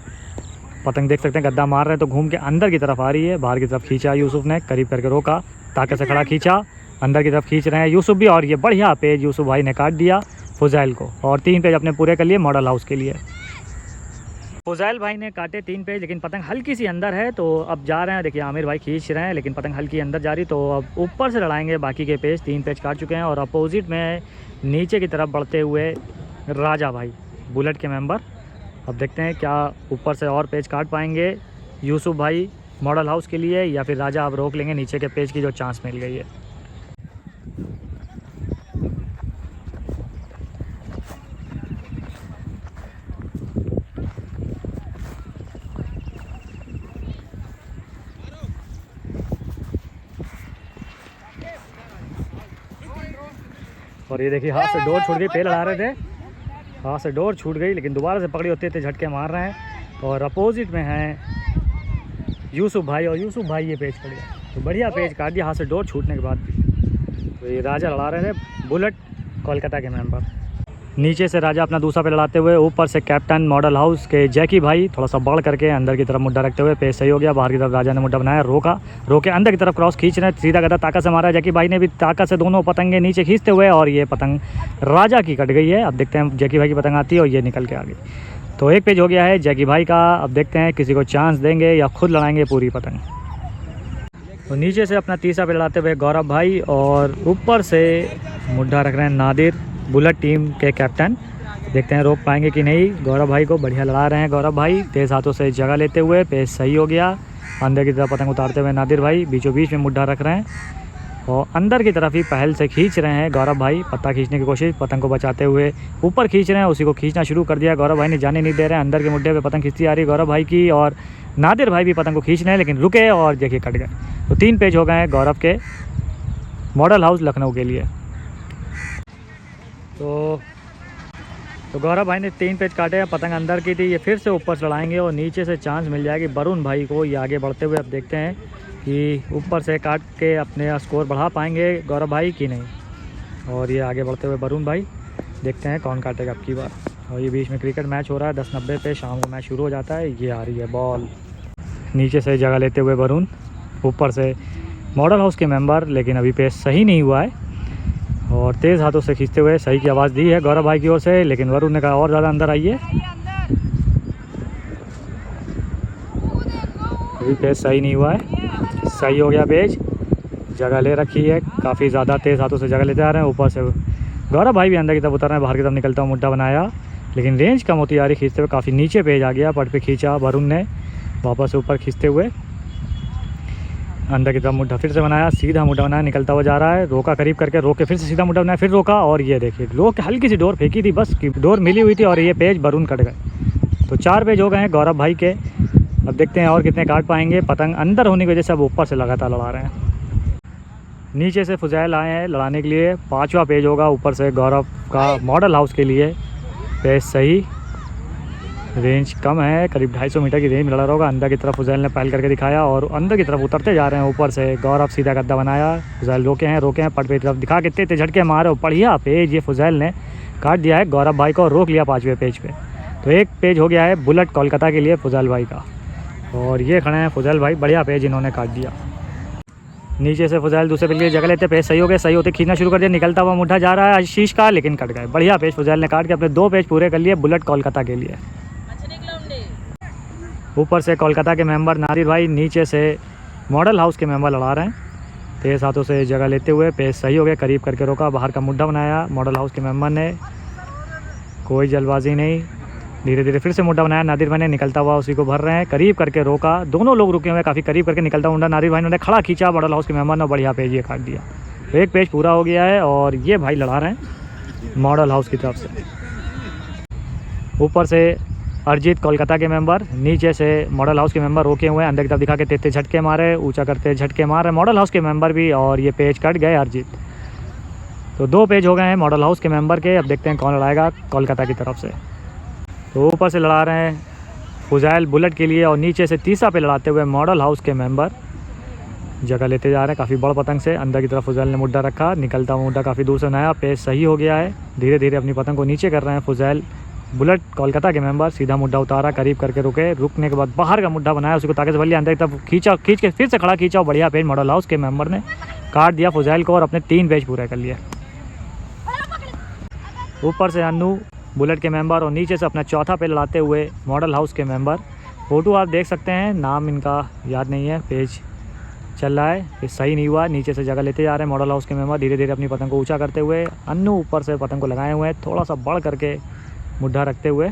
पतंग देख सकते हैं गद्दा मार रहे हैं तो घूम के अंदर की तरफ आ रही है। बाहर की तरफ खींचा यूसुफ ने, करीब करके रोका, ताकत से खड़ा खींचा, अंदर की तरफ खींच रहे हैं यूसुफ भी, और ये बढ़िया पेज यूसुफ भाई ने काट दिया फुजैल को, और 3 पेज अपने पूरे कर लिए मॉडल हाउस के लिए। फुजैल भाई ने काटे 3 पेज, लेकिन पतंग हल्की सी अंदर है, तो अब जा रहे हैं। देखिए आमिर भाई खींच रहे हैं, लेकिन पतंग हल्की अंदर जा रही, तो अब ऊपर से लड़ाएंगे बाकी के पेज। 3 पेज काट चुके हैं, और अपोजिट में नीचे की तरफ बढ़ते हुए राजा भाई बुलेट के मेंबर। अब देखते हैं क्या ऊपर से और पेज काट पाएंगे यूसुफ भाई मॉडल हाउस के लिए, या फिर राजा अब रोक लेंगे नीचे के पेज की जो चांस मिल गई है। और ये देखिए हाथ से डोर छूट गई, पेड़ लड़ा रहे थे, हाथ से डोर छूट गई, लेकिन दोबारा से पकड़ी होते थे झटके मार रहे हैं। और अपोजिट में हैं यूसुफ भाई, और यूसुफ भाई ये पेज पड़ गया, तो बढ़िया पेज काट दिया हाथ से डोर छूटने के बाद भी। तो ये राजा लड़ा रहे थे बुलेट कोलकाता के मेंबर। नीचे से राजा अपना दूसरा पे लड़ाते हुए, ऊपर से कैप्टन मॉडल हाउस के जैकी भाई थोड़ा सा बढ़ करके अंदर की तरफ मुड्ढा रखते हुए, पेज सही हो गया, बाहर की तरफ राजा ने मुड्ढा बनाया, रोके अंदर की तरफ क्रॉस खींच रहे हैं, सीधा गदा ताकत से मारा, जैकी भाई ने भी ताकत से दोनों पतंगे नीचे खींचते हुए, और ये पतंग राजा की कट गई है। अब देखते हैं जैकी भाई की पतंग आती है और ये निकल के आ गई, तो 1 पेज हो गया है जैकी भाई का। अब देखते हैं किसी को चांस देंगे या खुद लड़ाएंगे पूरी पतंग। तो नीचे से अपना तीसरा पे लड़ाते हुए गौरव भाई, और ऊपर से मुड्ढा रख रहे हैं नादिर बुलेट टीम के कैप्टन। देखते हैं रोक पाएंगे कि नहीं। गौरव भाई को बढ़िया लड़ा रहे हैं गौरव भाई, तेज़ हाथों से जगह लेते हुए, पेज सही हो गया, अंदर की तरफ पतंग उतारते हुए नादिर भाई बीचों बीच में मुड्ढा रख रहे हैं, और अंदर की तरफ ही पहल से खींच रहे हैं गौरव भाई, पत्ता खींचने की कोशिश, पतंग को बचाते हुए ऊपर खींच रहे हैं, उसी को खींचना शुरू कर दिया गौरव भाई ने, जाने नहीं दे रहे हैं। अंदर के मुड्ढे पे पतंग खींचती आ रही है गौरव भाई की, और नादिर भाई भी पतंग को खींच रहे हैं, लेकिन रुके और देखिए कट गए। तो 3 पेज हो गए हैं गौरव के मॉडल हाउस लखनऊ के लिए। तो गौरव भाई ने 3 पेज काटे हैं, पतंग अंदर की थी, ये फिर से ऊपर से लड़ाएंगे और नीचे से चांस मिल जाएगी वरुण भाई को। ये आगे बढ़ते हुए अब देखते हैं कि ऊपर से काट के अपने स्कोर बढ़ा पाएंगे गौरव भाई कि नहीं। और ये आगे बढ़ते हुए वरुण भाई, देखते हैं कौन काटेगा अब की बार। और ये बीच में क्रिकेट मैच हो रहा है 10:90 पे, शाम को मैच शुरू हो जाता है। ये आ रही है बॉल, नीचे से जगह लेते हुए वरुण, ऊपर से मॉडल हाउस के मेंबर, लेकिन अभी पेज सही नहीं हुआ है, और तेज़ हाथों से खींचते हुए सही की आवाज़ दी है गौरव भाई की ओर से, लेकिन वरुण ने कहा और ज़्यादा अंदर आइए। अभी पेज सही नहीं हुआ है, सही हो गया पेज, जगह ले रखी है, काफ़ी ज़्यादा तेज़ हाथों से जगह लेते आ रहे हैं। ऊपर से गौरव भाई भी अंदर की तरफ उतर रहे हैं, बाहर की तरफ निकलता हुआ मुड्ढा बनाया, लेकिन रेंज कम होती आ रही, खींचते हुए काफ़ी नीचे पेज आ गया, पट पे खींचा वरुण ने, वापस ऊपर खींचते हुए अंदर की तरफ मुड्ढा फिर से बनाया, सीधा मुड्ढा बनाया, निकलता हुआ जा रहा है, रोका करीब करके, रोक के फिर से सीधा मुड्ढा बनाया, फिर रोका, और ये देखिए रोक के हल्की सी डोर फेंकी थी, बस की डोर मिली हुई थी, और ये पेज वरुण कट गए। तो 4 पेज हो गए हैं गौरव भाई के। अब देखते हैं और कितने काट पाएंगे। पतंग अंदर होने की वजह से अब ऊपर से लगातार लड़ा रहे हैं। नीचे से फुजैल आए हैं लड़ाने के लिए, 5वां पेज होगा ऊपर से गौरव का मॉडल हाउस के लिए, पेज सही, रेंज कम है, करीब 250 मीटर की रेंज में लड़ा रहा होगा। अंदर की तरफ फुजैल ने पहल करके दिखाया, और अंदर की तरफ उतरते जा रहे हैं। ऊपर से गौरव सीधा गद्दा बनाया, फुजैल रोके हैं, पट पे तरफ दिखा के तेज झटके मारे, बढ़िया पेज ये फुजैल ने काट दिया है गौरव भाई को, रोक लिया 5वें पेज पे। तो 1 पेज हो गया है बुलेट कोलकाता के लिए फुजैल भाई का, और ये खड़े हैं फुजैल भाई, बढ़िया पेज इन्होंने काट दिया। नीचे से फुजैल दूसरे पेज के लिए जगह लेते, पेज सही हो गए, सही होते खींचना शुरू कर दिया, निकलता हुआ मुड्ढा जा रहा है आशीष का, लेकिन कट गए। बढ़िया पेज फुजैल ने काट के अपने 2 पेज पूरे कर लिए बुलेट कोलकाता के लिए। ऊपर से कोलकाता के मेंबर नादिर भाई, नीचे से मॉडल हाउस के मेंबर लड़ा रहे हैं, तेज हाथों से जगह लेते हुए पेस सही हो गया, करीब करके रोका, बाहर का मुड्ढा बनाया मॉडल हाउस के मेंबर ने, कोई जल्दबाजी नहीं, धीरे धीरे फिर से मुड्ढा बनाया, नादिर भाई ने निकलता हुआ उसी को भर रहे हैं, करीब करके रोका, दोनों लोग रुके हुए काफ़ी करीब करके निकलता मुंडा नादिर भाई ने खड़ा खींचा, मॉडल हाउस के मेंबर ने बढ़िया पेज ये काट दिया। तो एक पेज पूरा हो गया है और ये भाई लड़ा रहे हैं मॉडल हाउस की तरफ से। ऊपर से अरिजीत कोलकाता के मेंबर, नीचे से मॉडल हाउस के मेंबर रोके हुए हैं, अंदर की तरफ दिखा के तेज झटके मारे, ऊंचा करते झटके मार रहे मॉडल हाउस के मेंबर भी, और ये पेज कट गए अरिजीत। तो 2 पेज हो गए हैं मॉडल हाउस के मेंबर के। अब देखते हैं कौन लड़ाएगा कोलकाता की तरफ से। तो ऊपर से लड़ा रहे हैं फुजैल बुलेट के लिए और नीचे से तीसरा पे लड़ाते हुए मॉडल हाउस के मेंबर जगह लेते जा रहे हैं काफ़ी बड़ पतंग से। अंदर की तरफ फुजैल ने मुड्ढा रखा, निकलता हुआ मुड्ढा काफ़ी दूर से नया, पेज सही हो गया है, धीरे धीरे अपनी पतंग को नीचे कर रहे हैं फुजैल बुलेट कोलकाता के मेंबर। सीधा मुड्ढा उतारा, करीब करके रुके, रुकने के बाद बाहर का मुड्ढा बनाया, उसी को ताकत से भर लिया, अंदर की तरफ खींच के फिर से खड़ा खींचा और बढ़िया पेज मॉडल हाउस के मेंबर ने काट दिया फुजैल को और अपने 3 पेज पूरे कर लिए। ऊपर से अन्नू बुलेट के मेंबर और नीचे से अपना चौथा पेज लड़ाते हुए मॉडल हाउस के मेंबर। फ़ोटो आप देख सकते हैं, नाम इनका याद नहीं है, पेज चल रहा है, ये सही नहीं हुआ, नीचे से जगह लेते जा रहे हैं मॉडल हाउस के मेंबर, धीरे धीरे अपनी पतंग को ऊंचा करते हुए। अन्नू ऊपर से पतंग को लगाए हुए हैं, थोड़ा सा बढ़ करके मुड्ढा रखते हुए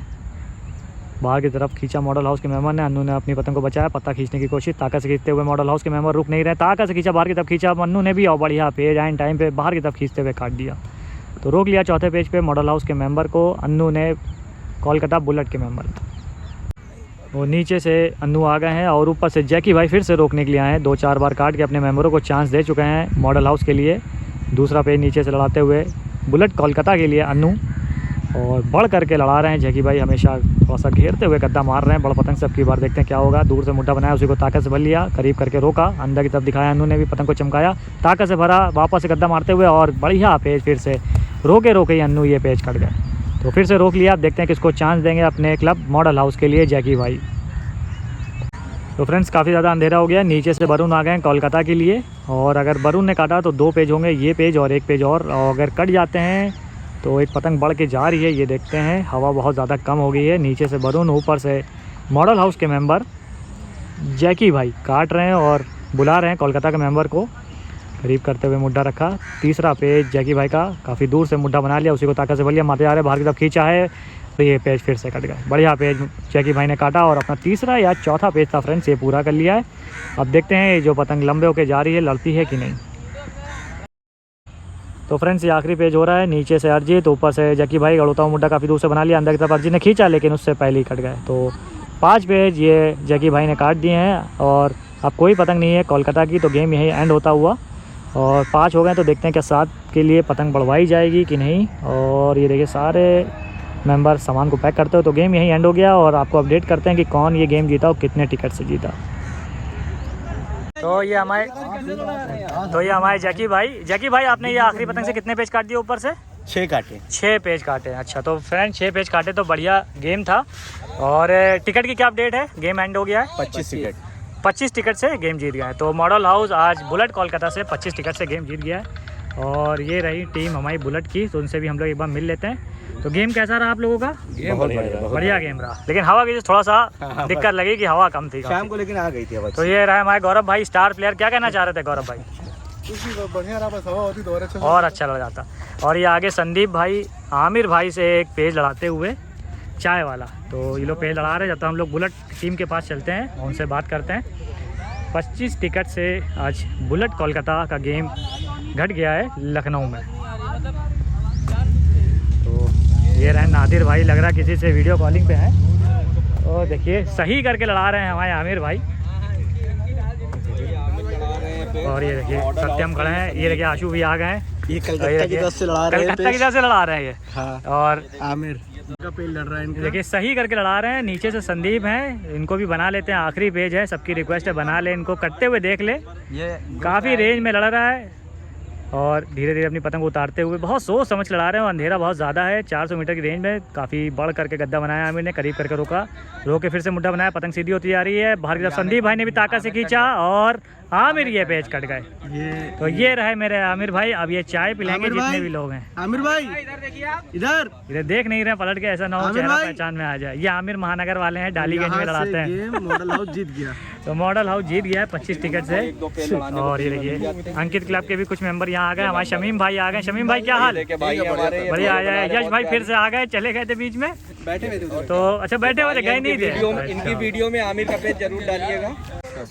बाहर की तरफ खींचा मॉडल हाउस के मेंबर ने। अन्नू ने अपनी पतंग को बचाया, पत्ता खींचने की कोशिश, ताकत से खींचते हुए मॉडल हाउस के मेंबर रुक नहीं रहे, ताकत से खींचा, बाहर की तरफ खींचा अन्नू ने भी और बढ़िया पेज आइन टाइम पे बाहर की तरफ खींचते हुए काट दिया। तो रोक लिया चौथे पेज पे मॉडल हाउस के मेंबर को अन्नू ने, कोलकाता बुलेट के मेंबर। वो नीचे से अन्नू आ गए हैं और ऊपर से जैकी भाई फिर से रोकने के लिए आए हैं, 2-4 बार काट के अपने मेंबरों को चांस दे चुके हैं मॉडल हाउस के लिए। दूसरा पेज नीचे से लड़ाते हुए बुलेट कोलकाता के लिए अन्नू, और बढ़ करके लड़ा रहे हैं जैकी भाई, हमेशा थोड़ा सा घेरते हुए गद्दा मार रहे हैं बड़ पतंग से। अब की बार देखते हैं क्या होगा। दूर से मुड्ढा बनाया, उसी को ताकत से भर लिया, करीब करके रोका, अंदर की तरफ दिखाया, अन्नू ने भी पतंग को चमकाया, ताकत से भरा, वापस से गद्दा मारते हुए और बढ़िया पेज फिर से रोके ही अन्नू ये पेज कट गए। तो फिर से रोक लिया। अब देखते हैं किसको चांस देंगे अपने क्लब मॉडल हाउस के लिए जैकी भाई। तो फ्रेंड्स काफ़ी ज़्यादा अंधेरा हो गया, नीचे से वरुण आ गए हैं कोलकाता के लिए, और अगर वरुण ने काटा तो 2 पेज होंगे, ये पेज और 1 पेज और अगर कट जाते हैं तो एक पतंग बढ़ के जा रही है, ये देखते हैं, हवा बहुत ज़्यादा कम हो गई है। नीचे से वरुण, ऊपर से मॉडल हाउस के मेंबर जैकी भाई काट रहे हैं और बुला रहे हैं कोलकाता के मेंबर को, करीब करते हुए मुड्ढा रखा। तीसरा पेज जैकी भाई का काफ़ी दूर से मुड्ढा बना लिया, उसी को ताकत से भर लिया, मारते जा रहे, बाहर की तरफ खींचा है, तो ये पेज फिर से कट गया। बढ़िया पेज जैकी भाई ने काटा और अपना तीसरा या चौथा पेज था फ्रेंड्स, ये पूरा कर लिया है। अब देखते हैं ये जो पतंग लंबे होके जा रही है लड़ती है कि नहीं। तो फ्रेंड्स ये आखिरी पेज हो रहा है, नीचे से अरिजीत, ऊपर से जैकी भाई, गड़ोता हुआ मुड्ढा काफ़ी दूर से बना लिया, अंदर की तरफ अरिजीत ने खींचा लेकिन उससे पहले ही कट गए। तो 5 पेज ये जैकी भाई ने काट दिए हैं और अब कोई पतंग नहीं है कोलकाता की, तो गेम यहीं एंड होता हुआ। और 5 हो गए, तो देखते हैं क्या 7 के लिए पतंग बढ़वाई जाएगी कि नहीं। और ये देखिए सारे मेंबर सामान को पैक करते हो, तो गेम यहीं एंड हो गया और आपको अपडेट करते हैं कि कौन ये गेम जीता और कितने टिकट से जीता। तो ये हमारे जैकी भाई आपने ये आखिरी पतंग से कितने पेज काट दिए ऊपर से? 6 काटे। 6 पेज काटे। अच्छा, तो फ्रेंड 6 पेज काटे, तो बढ़िया गेम था। और टिकट की क्या अपडेट है? गेम एंड हो गया है, 25 टिकट, 25 टिकट से गेम जीत गया है। तो मॉडल हाउस आज बुलेट कोलकाता से 25 टिकट से गेम जीत गया है। और ये रही टीम हमारी बुलेट की, तो उनसे भी हम लोग एक बार मिल लेते हैं। तो गेम कैसा रहा आप लोगों का? बढ़िया गेम रहा, लेकिन हवा की थोड़ा सा दिक्कत लगी कि हवा कम थी शाम को, लेकिन आ गई थी। तो ये रहा हमारे गौरव भाई, स्टार प्लेयर। क्या कहना चाह रहे थे गौरव भाई? बढ़िया रहा, बस हवा होती तो और अच्छा लग जाता। और ये आगे संदीप भाई आमिर भाई से एक पेज लड़ाते हुए चाय वाला, तो ये लोग पेज लड़ा रहे हैं। जब तक हम लोग बुलेट टीम के पास चलते हैं, उनसे बात करते हैं। 25 टिकट से आज बुलेट कोलकाता का गेम घट गया है लखनऊ में। तो ये रहे नादिर भाई, लग रहा है किसी से वीडियो कॉलिंग पे है। और देखिए सही करके लड़ा रहे हैं हमारे आमिर भाई। और ये देखिए सत्यम खड़े हैं, ये देखिए आशु भी आ गए हैं, ये कलकत्ता की तरफ से लड़ा रहे हैं, कलकत्ता की तरफ से लड़ा रहे हैं ये। हाँ। और आमिर का पेज लड़ रहा है इनका। देखिए सही करके लड़ा रहे हैं। नीचे से संदीप हैं, इनको भी बना लेते हैं, आखिरी पेज है, सबकी रिक्वेस्ट है बना ले, इनको कटते हुए देख ले। ये काफ़ी रेंज में लड़ रहा है और धीरे धीरे अपनी पतंग उतारते हुए बहुत सोच समझ लड़ा रहे हैं। अंधेरा बहुत ज़्यादा है, 400 मीटर की रेंज में काफ़ी बढ़ करके गद्दा बनाया आमिर ने, करीब करके रोका, रोके फिर से मुड्ढा बनाया, पतंग सीधी होती जा रही है। बाहर की तरफ संदीप भाई ने भी ताकत से खींचा और आमिर ये पेज कट गए। तो ये रहे मेरे आमिर भाई। अब ये चाय पिलाएंगे जितने भी लोग हैं। आमिर भाई इधर इधर देख नहीं रहे, पलट के ऐसा ना हो चेहरा पहचान में आ जाए। ये आमिर महानगर वाले हैं, डालीगंज में लड़ाते हैं। मॉडल हाउस जीत गया। तो मॉडल हाउस जीत गया है 25 टिकट से। और ये देखिए अंकित क्लब के भी कुछ मेंबर यहाँ आ गए। हमारे शमीम भाई आ गए। शमीम भाई क्या हाल? बढ़िया आ जाए। यश भाई फिर से आ गए, चले गए थे बीच में। बैठे हुए थे तो अच्छा बैठे हुए थे, गए नहीं थे। इनकी वीडियो में आमिर का पेज जरूर डालिएगा।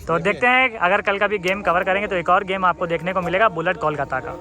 तो देखते हैं अगर कल का भी गेम कवर करेंगे तो एक और गेम आपको देखने को मिलेगा बुलेट कोलकाता का।